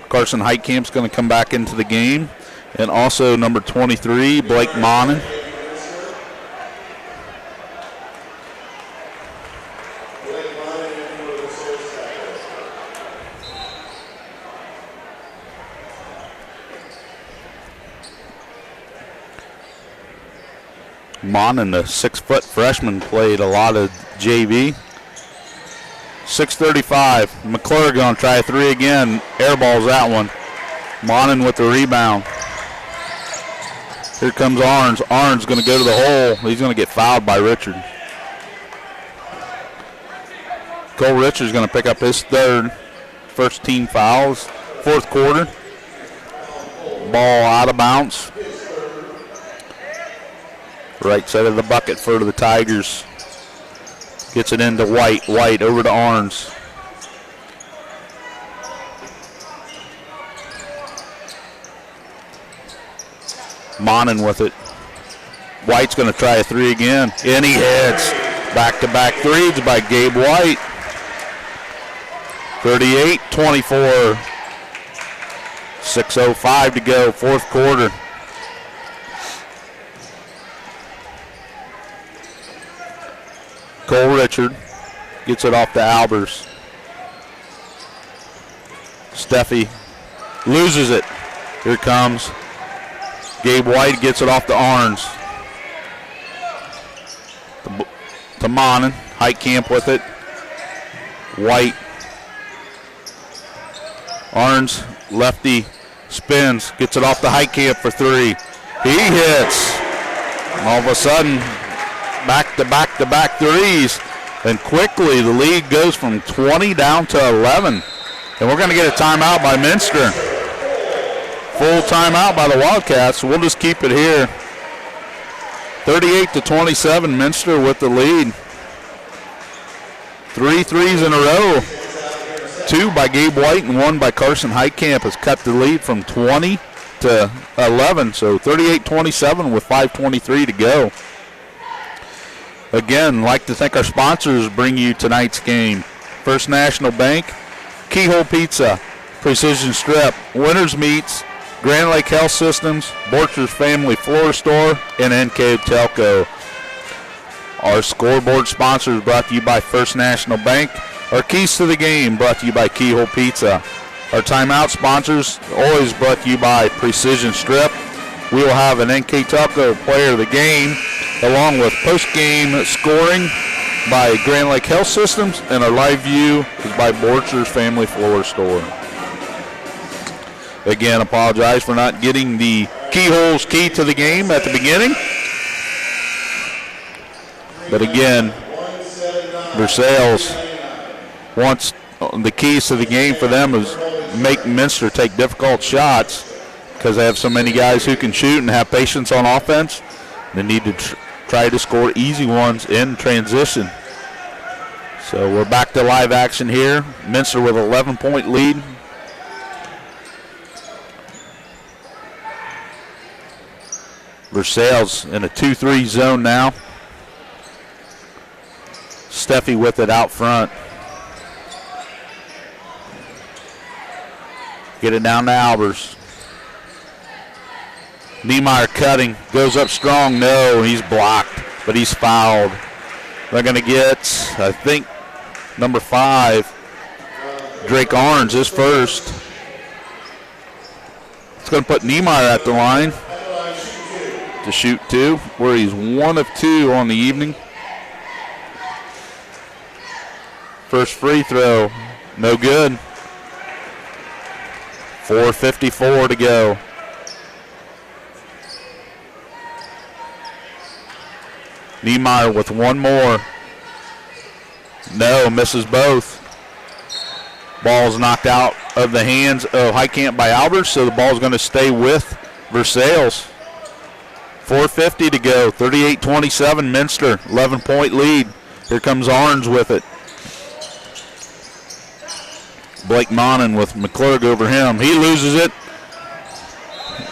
Carson Heitkamp's going to come back into the game. And also number 23, Blake Monin. Monin, the 6-foot freshman, played a lot of JV. 6:35. McClure going to try a three again. Airballs that one. Monin with the rebound. Here comes Arns. Arns going to go to the hole. He's going to get fouled by Richard. Cole Richards going to pick up his third. First team fouls. Fourth quarter. Ball out of bounds. Right side of the bucket for the Tigers. Gets it into White. White over to Arns. Monin with it. White's going to try a three again. And he hits. Back-to-back threes by Gabe White. 38-24. 6:05 to go, fourth quarter. Cole Richard gets it off to Albers. Steffi loses it. Here comes Gabe White, gets it off to Arns. To Monin. Heitkamp with it. White. Arns, lefty, spins, gets it off to Heitkamp for three. He hits. All of a sudden, back-to-back threes. And quickly, the lead goes from 20 down to 11. And we're going to get a timeout by Minster. Full timeout by the Wildcats. We'll just keep it here. 38-27, Minster with the lead. 3 threes in a row. 2 by Gabe White and 1 by Carson Heitkamp has cut the lead from 20 to 11. So 38-27 with 5:23 to go. Again, like to thank our sponsors bring you tonight's game. First National Bank, Keyhole Pizza, Precision Strip, Winners Meats, Grand Lake Health Systems, Borchers Family Floor Store, and NK Telco. Our scoreboard sponsors brought to you by First National Bank. Our keys to the game brought to you by Keyhole Pizza. Our timeout sponsors always brought to you by Precision Strip. We will have an NK Telco player of the game, along with post-game scoring by Grand Lake Health Systems, and our live view is by Borchers Family Floor Store. Again, apologize for not getting the Keyhole's key to the game at the beginning. But again, Versailles wants the keys to the game for them is make Minster take difficult shots because they have so many guys who can shoot and have patience on offense. They need to try to score easy ones in transition. So we're back to live action here. Minster with an 11-point lead. Versailles in a 2-3 zone now. Steffi with it out front. Get it down to Albers. Niemeyer cutting, goes up strong. No, he's blocked, but he's fouled. They're going to get, I think, number 5, Drake Arns, his first. It's going to put Niemeyer at the line to shoot 2, where he's 1 of 2 on the evening. First free throw, no good. 4:54 to go. Niemeyer with one more. No, misses both. Ball's knocked out of the hands of Heitkamp by Albers, so the ball's going to stay with Versailles. 4:50 to go. 38-27, Minster, 11-point lead. Here comes Arns with it. Blake Monin with McClurg over him. He loses it.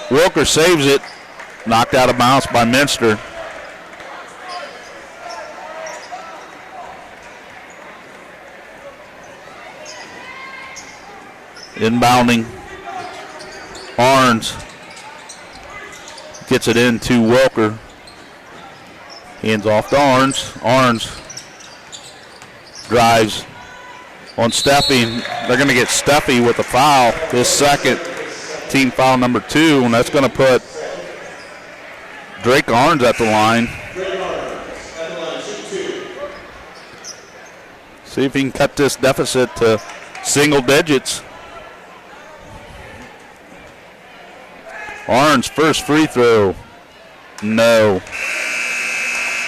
Wilker saves it. Knocked out of bounds by Minster. Inbounding. Arns Gets it into Welker. Hands off to Arns. Arns drives on Steffi. They're going to get Steffi with a foul. This second, team foul number 2, and that's going to put Drake Arns at the line. See if he can cut this deficit to single digits. Arns first free throw. No.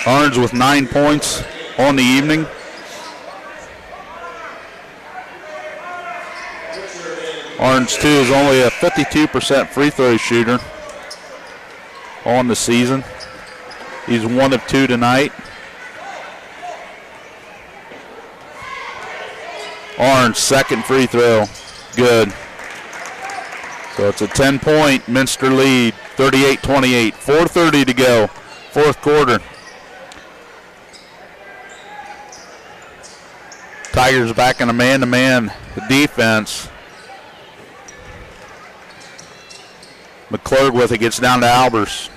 Arns with 9 points on the evening. Arns, too, is only a 52% free throw shooter on the season. He's 1 of 2 tonight. Arns, second free throw. Good. So it's a 10-point Minster lead, 38-28. 4:30 to go, fourth quarter. Tigers back in a man-to-man defense. McClurg with it, gets down to Albers.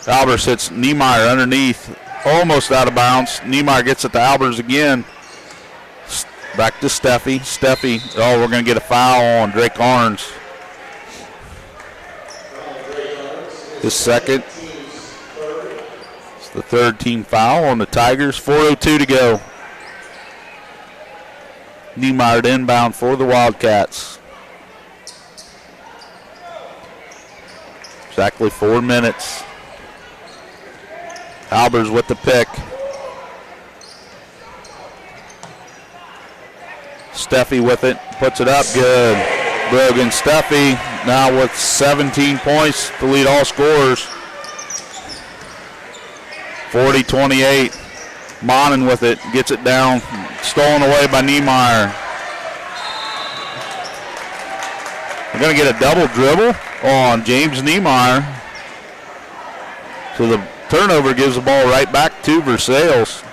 Albers hits Niemeyer underneath, almost out of bounds. Niemeyer gets it to Albers again. Back to Steffi. Steffi, oh, we're going to get a foul on Drake Arns. His second. It's the third team foul on the Tigers. 4:02 to go. Niemeyer to inbound for the Wildcats. Exactly 4 minutes. Albers with the pick. Steffi with it, puts it up, good. Brogan Steffi now with 17 points to lead all scorers. 40-28. Monin with it, gets it down, stolen away by Niemeyer. We're going to get a double dribble on James Niemeyer. So the turnover gives the ball right back to Versailles.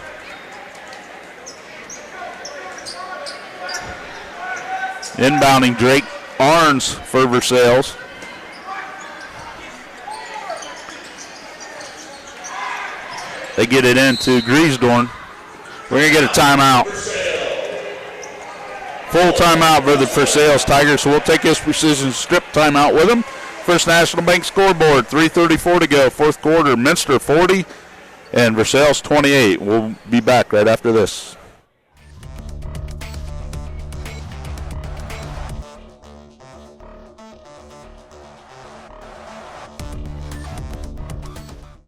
Inbounding Drake Arns for Versailles. They get it into Griesdorn. We're going to get a timeout. Full timeout for the Versailles Tigers, so we'll take this precision strip timeout with them. First National Bank scoreboard, 3:34 to go, fourth quarter. Minster 40 and Versailles 28. We'll be back right after this.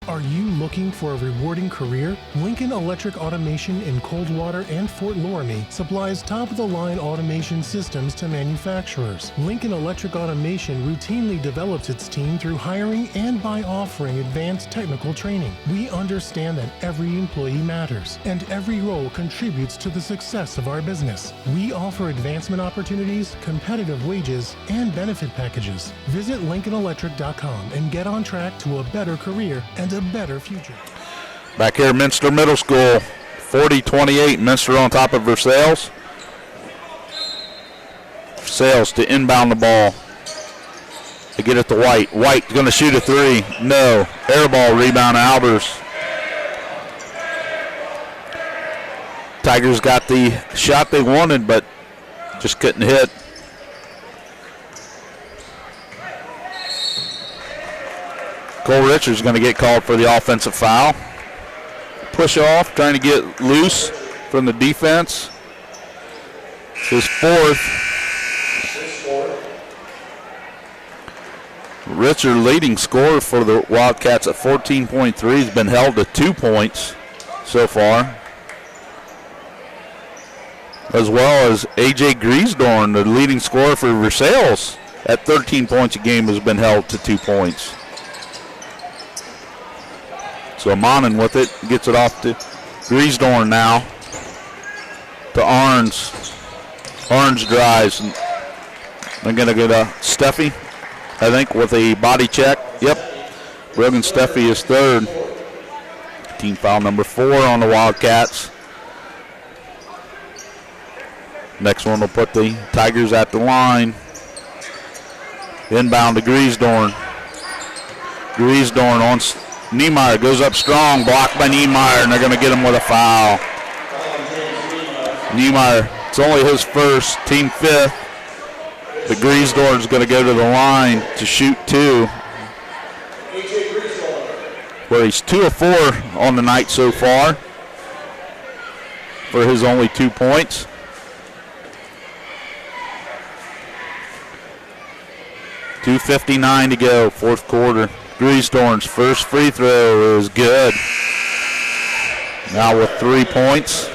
Are you looking for a rewarding career? Lincoln Electric Automation in Coldwater and Fort Loramie supplies top-of-the-line automation systems to manufacturers. Lincoln Electric Automation routinely develops its team through hiring and by offering advanced technical training. We understand that every employee matters, and every role contributes to the success of our business. We offer advancement opportunities, competitive wages, and benefit packages. Visit LincolnElectric.com and get on track to a better career and a better future. Back here, Minster Middle School, 40-28. Minster on top of Versailles. Versailles to inbound the ball. They get it to White. White's going to shoot a three. No. Air ball rebound, Albers. Tigers got the shot they wanted, but just couldn't hit. Cole Richards is going to get called for the offensive foul. Push off, trying to get loose from the defense. His fourth. Richard, leading scorer for the Wildcats at 14.3, has been held to 2 points so far. As well as A.J. Griesdorn, the leading scorer for Versailles, at 13 points a game, has been held to 2 points. So Monin with it, gets it off to Griesdorn now. To Arns. Arns drives. They're going to get a Steffi, I think, with a body check. Yep. Brogan Steffi is third. Team foul number 4 on the Wildcats. Next one will put the Tigers at the line. Inbound to Griesdorn. Griesdorn on Niemeyer, goes up strong, blocked by Niemeyer, and they're going to get him with a foul. Niemeyer, it's only his first, team fifth. But Griesdorn's going to go to the line to shoot 2. Where he's 2 of 4 on the night so far for his only 2 points. .259 to go, fourth quarter. Griesdorn's first free throw is good. Now with 3 points.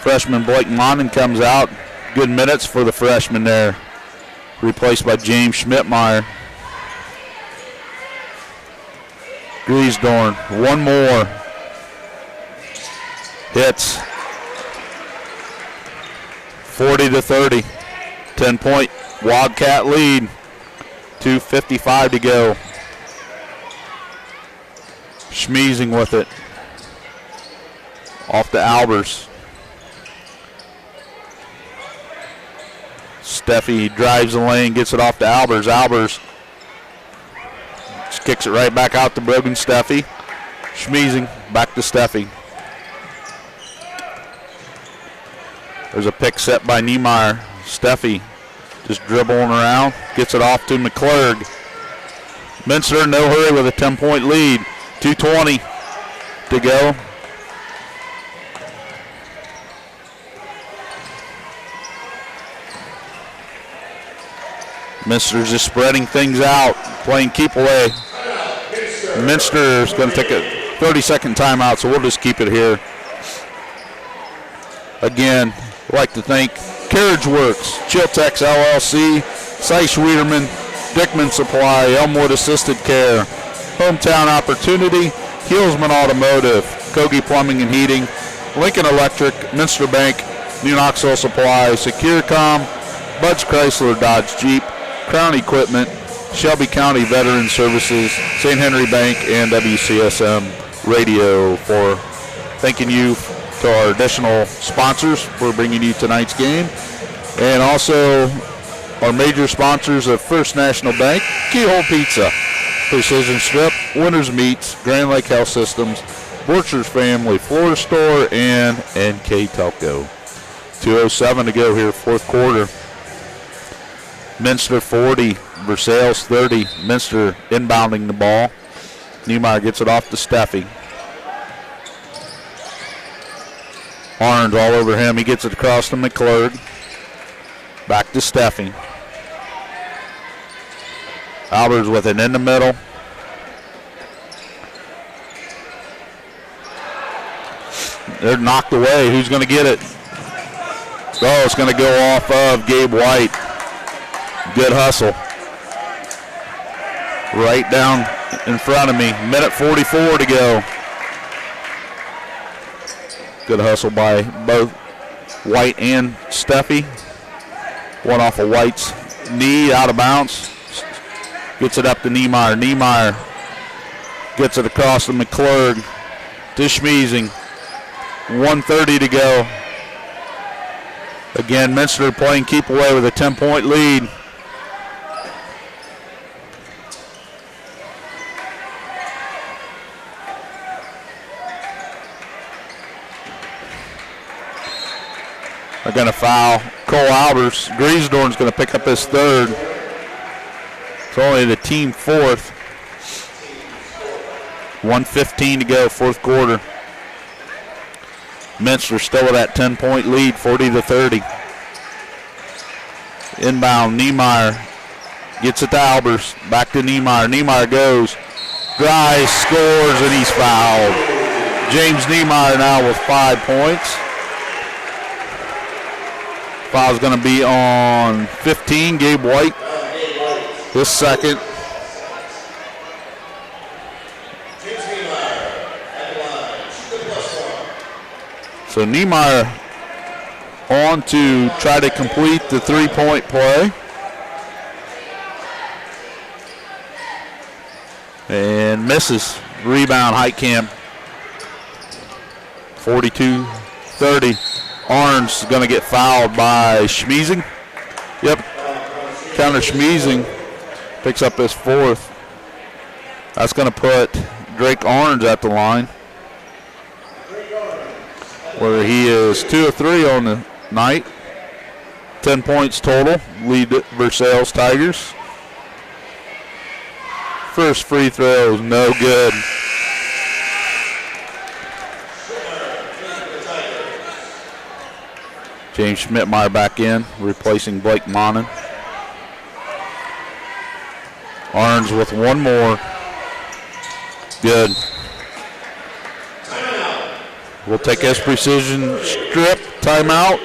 Freshman Blake Monden comes out. Good minutes for the freshman there. Replaced by James Schmidtmeyer. Griesdorn, one more. Hits. 40-30. 10-point Wildcat lead. 2:55 to go. Schmeezing with it. Off to Albers. Steffi drives the lane, gets it off to Albers. Albers just kicks it right back out to Brogan Steffi. Schmeezing back to Steffi. There's a pick set by Niemeyer. Steffi just dribbling around, gets it off to McClurg. Minster in no hurry with a 10-point lead. 2:20 to go. Minster's just spreading things out, playing keep away. Minster's going to take a 30-second timeout, so we'll just keep it here. Again, I'd like to thank Carriage Works, Chiltex LLC, Seiss Wiederman, Dickman Supply, Elmwood Assisted Care, Hometown Opportunity, Heelsman Automotive, Kogi Plumbing and Heating, Lincoln Electric, Minster Bank, New Knoxville Supply, Securcom, Bud's Chrysler Dodge Jeep, Crown Equipment, Shelby County Veteran Services, St. Henry Bank, and WCSM Radio for thanking you to our additional sponsors for bringing you tonight's game. And also our major sponsors of First National Bank, Keyhole Pizza, Precision Strip, Winners Meats, Grand Lake Health Systems, Borchers Family Floor Store, and NK Telco. 2:07 to go here, fourth quarter. Minster 40, Versailles 30. Minster inbounding the ball. Niemeyer gets it off to Steffi. Arns all over him. He gets it across to McClurg. Back to Steffi. Albers with it in the middle. They're knocked away. Who's going to get it? Oh, it's going to go off of Gabe White. Good hustle. Right down in front of me. Minute 44 to go. Good hustle by both White and Steffi. One off of White's knee, out of bounds. Gets it up to Niemeyer. Niemeyer gets it across to McClurg. To Schmeezing. 1:30 to go. Again, Minster playing keep away with a 10-point lead. They're going to foul Cole Albers. Griesdorn's going to pick up his third. It's only the team fourth. 1:15 to go, fourth quarter. Minster still with that 10-point lead, 40-30. Inbound, Niemeyer gets it to Albers. Back to Niemeyer. Niemeyer goes, drives, scores, and he's fouled. James Niemeyer now with 5 points. Foul's going to be on 15, Gabe White. His second. So Niemeyer on to try to complete the three-point play. And misses. Rebound, Heitkamp. 42-30. Arns is going to get fouled by Schmeezing. Yep. counter schmeezing. Picks up his 4th. That's going to put Drake Orange at the line, where he is 2 of 3 on the night. 10 points total. Lead Versailles Tigers. First free throw is no good. James Schmidtmeyer back in, replacing Blake Monin. Orange with one more. Good. We'll take his precision strip timeout.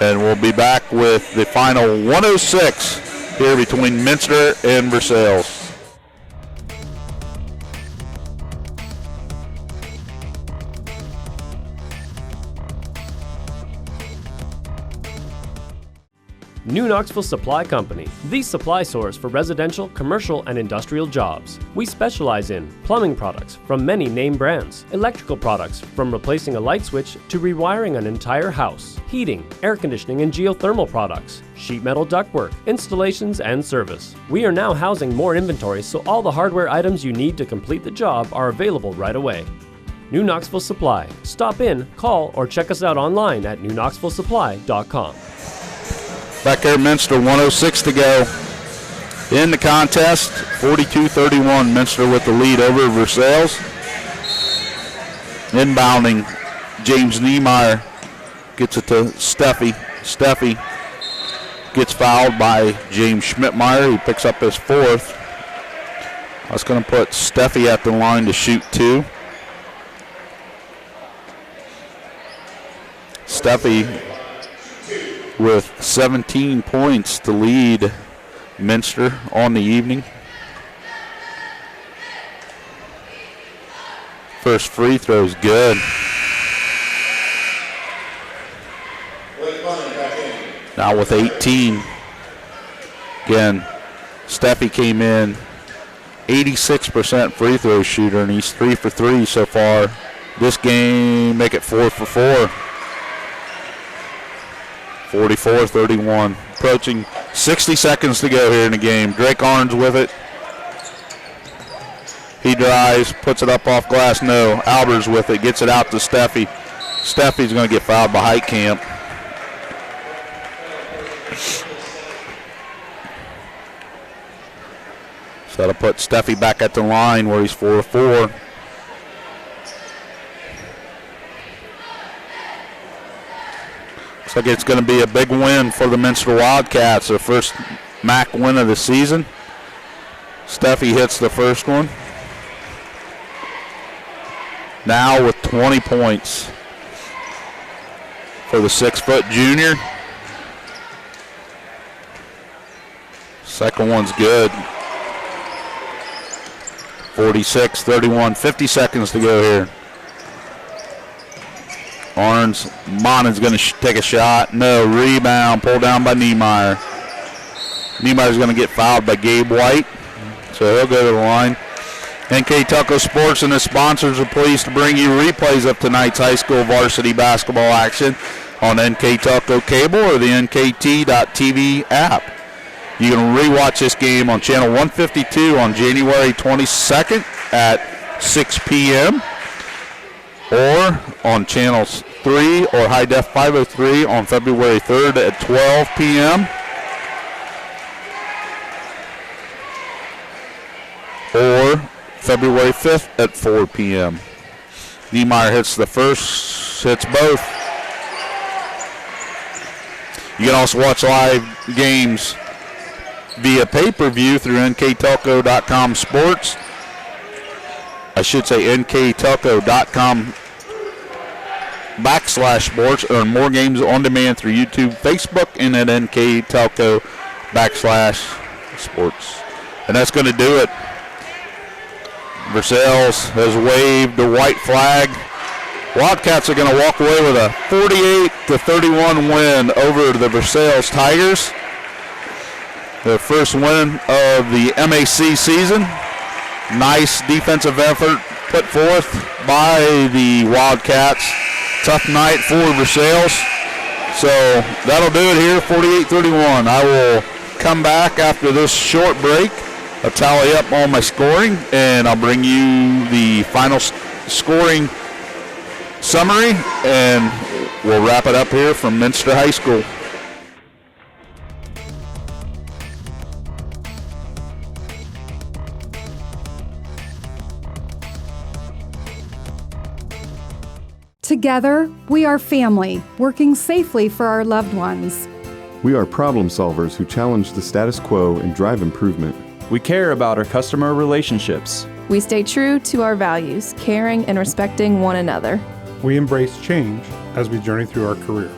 And we'll be back with the final 106 here between Minster and Versailles. New Knoxville Supply Company, the supply source for residential, commercial, and industrial jobs. We specialize in plumbing products from many name brands, electrical products from replacing a light switch to rewiring an entire house, heating, air conditioning, and geothermal products, sheet metal ductwork, installations, and service. We are now housing more inventory, so all the hardware items you need to complete the job are available right away. New Knoxville Supply. Stop in, call, or check us out online at newknoxvillesupply.com. Back there, Minster, 106 to go in the contest. 42-31, Minster with the lead over Versailles. Inbounding, James Niemeyer gets it to Steffi. Steffi gets fouled by James Schmidtmeyer. He picks up his 4th. That's going to put Steffi at the line to shoot 2. Steffi with 17 points to lead Minster on the evening. First free throw is good. Now with 18. Again, Steffi came in 86% free throw shooter, and he's 3 for 3 so far this game. Make it 4 for 4. 44-31. Approaching 60 seconds to go here in the game. Drake Orange with it. He drives, puts it up off glass. No. Albers with it, gets it out to Steffi. Steffi's going to get fouled by Heitkamp. So that'll put Steffi back at the line where he's 4 of 4. Looks like it's going to be a big win for the Minster Wildcats, their first MAC win of the season. Steffi hits the first one. Now with 20 points for the 6-foot junior. Second one's good. 46-31, 50 seconds to go here. Orange, Monin's going to take a shot. No, rebound, pulled down by Niemeyer. Niemeyer's going to get fouled by Gabe White, so he'll go to the line. NK Tucko Sports and the sponsors are pleased to bring you replays of tonight's high school varsity basketball action on NK Tucko Cable or the NKT.TV app. You can rewatch this game on channel 152 on January 22nd at 6 p.m. or on channels 3 or High Def 503 on February 3rd at 12 p.m. or February 5th at 4 p.m. Niemeyer hits the first, hits both. You can also watch live games via pay-per-view through nktelco.com sports. I should say nktelco.com/sports. Earn more games on demand through YouTube, Facebook, and at nktelco.com/sports. And that's going to do it. Versailles has waved the white flag. Wildcats are going to walk away with a 48-31 win over the Versailles Tigers. Their first win of the MAC season. Nice defensive effort put forth by the Wildcats. Tough night for Versailles. So that'll do it here, 48-31. I will come back after this short break. I'll tally up all my scoring, and I'll bring you the final scoring summary, and we'll wrap it up here from Minster High School. Together, we are family, working safely for our loved ones. We are problem solvers who challenge the status quo and drive improvement. We care about our customer relationships. We stay true to our values, caring and respecting one another. We embrace change as we journey through our career.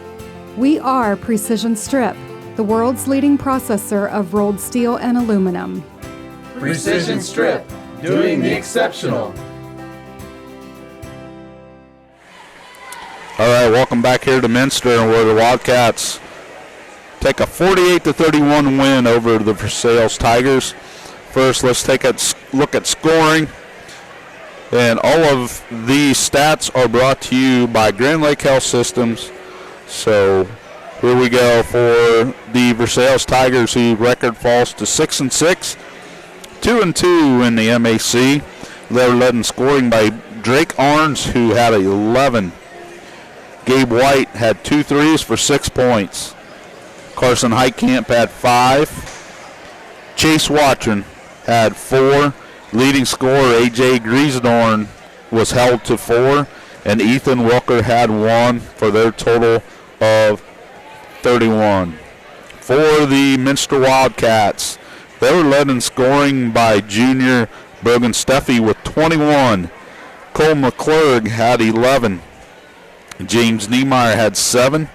We are Precision Strip, the world's leading processor of rolled steel and aluminum. Precision Strip, doing the exceptional. All right, welcome back here to Minster, where the Wildcats take a 48-31 win over the Versailles Tigers. First, let's take a look at scoring. And all of these stats are brought to you by Grand Lake Health Systems. So here we go for the Versailles Tigers, whose record falls to 6-6, 2-2 in the MAC. They were led in scoring by Drake Arns, who had 11. Gabe White had 2 threes for 6 points. Carson Heitkamp had 5. Chase Watron had 4. Leading scorer A.J. Griesdorn was held to 4. And Ethan Wilker had 1 for their total of 31. For the Minster Wildcats, they were led in scoring by junior Brogan Steffi with 21. Cole McClurg had 11. James Niemeyer had 7.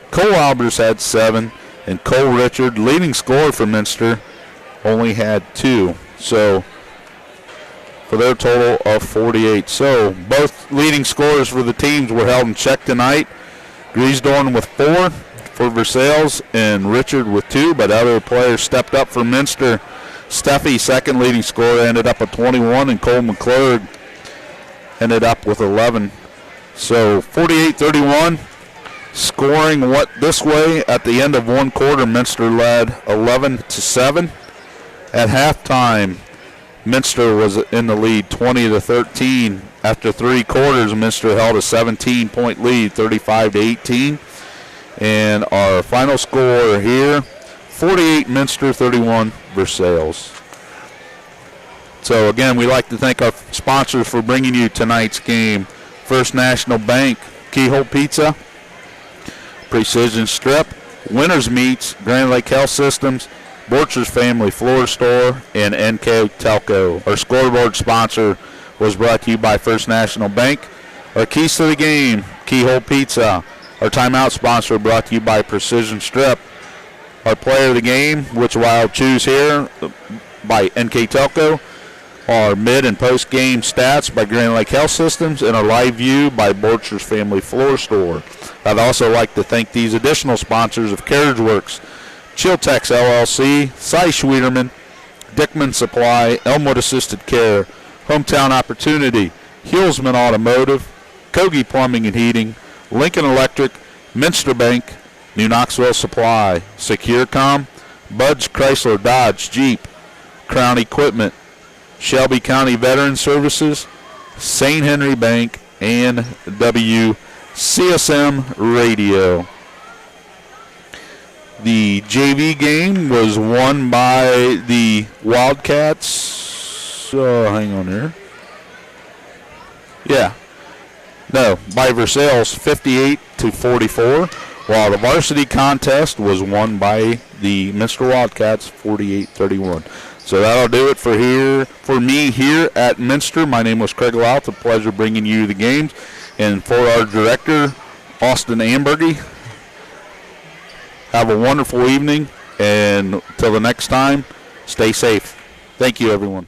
Cole Albers had 7. And Cole Richard, leading scorer for Minster, only had 2. So for their total of 48. So both leading scorers for the teams were held in check tonight. Griesdorn with 4 for Versailles and Richard with 2, but other players stepped up for Minster. Steffi, second leading scorer, ended up with 21, and Cole McClurg ended up with 11. So 48-31, scoring this way at the end of one quarter, Minster led 11-7. At halftime, Minster was in the lead 20-13. After 3 quarters, Minster held a 17-point lead, 35-18. And our final score here, 48 Minster, 31 Versailles. So again, we'd like to thank our sponsors for bringing you tonight's game. First National Bank, Keyhole Pizza, Precision Strip, Winners Meats, Grand Lake Health Systems, Borchers Family Floor Store, and NK Telco. Our scoreboard sponsor was brought to you by First National Bank. Our keys to the game, Keyhole Pizza. Our timeout sponsor brought to you by Precision Strip. Our player of the game, which I'll choose here, by NK Telco. Our mid and post game stats by Grand Lake Health Systems, and our live view by Borchers Family Floor Store. I'd also like to thank these additional sponsors of Carriage Works, Chiltex LLC, Cy Schwederman, Dickman Supply, Elmwood Assisted Care, Hometown Opportunity, Hillsman Automotive, Kogi Plumbing and Heating, Lincoln Electric, Minster Bank, New Knoxville Supply, SecureCom, Budge Chrysler Dodge Jeep, Crown Equipment, Shelby County Veteran Services, St. Henry Bank, and WCSM Radio. The JV game was won by the Wildcats. Hang on here. By Versailles 58-44, while the varsity contest was won by the Minster Wildcats 48-31. So that'll do it for me here at Minster. My name was Craig Louth. A pleasure bringing you the games. And for our director, Austin Ambergy, have a wonderful evening. And till the next time, stay safe. Thank you, everyone.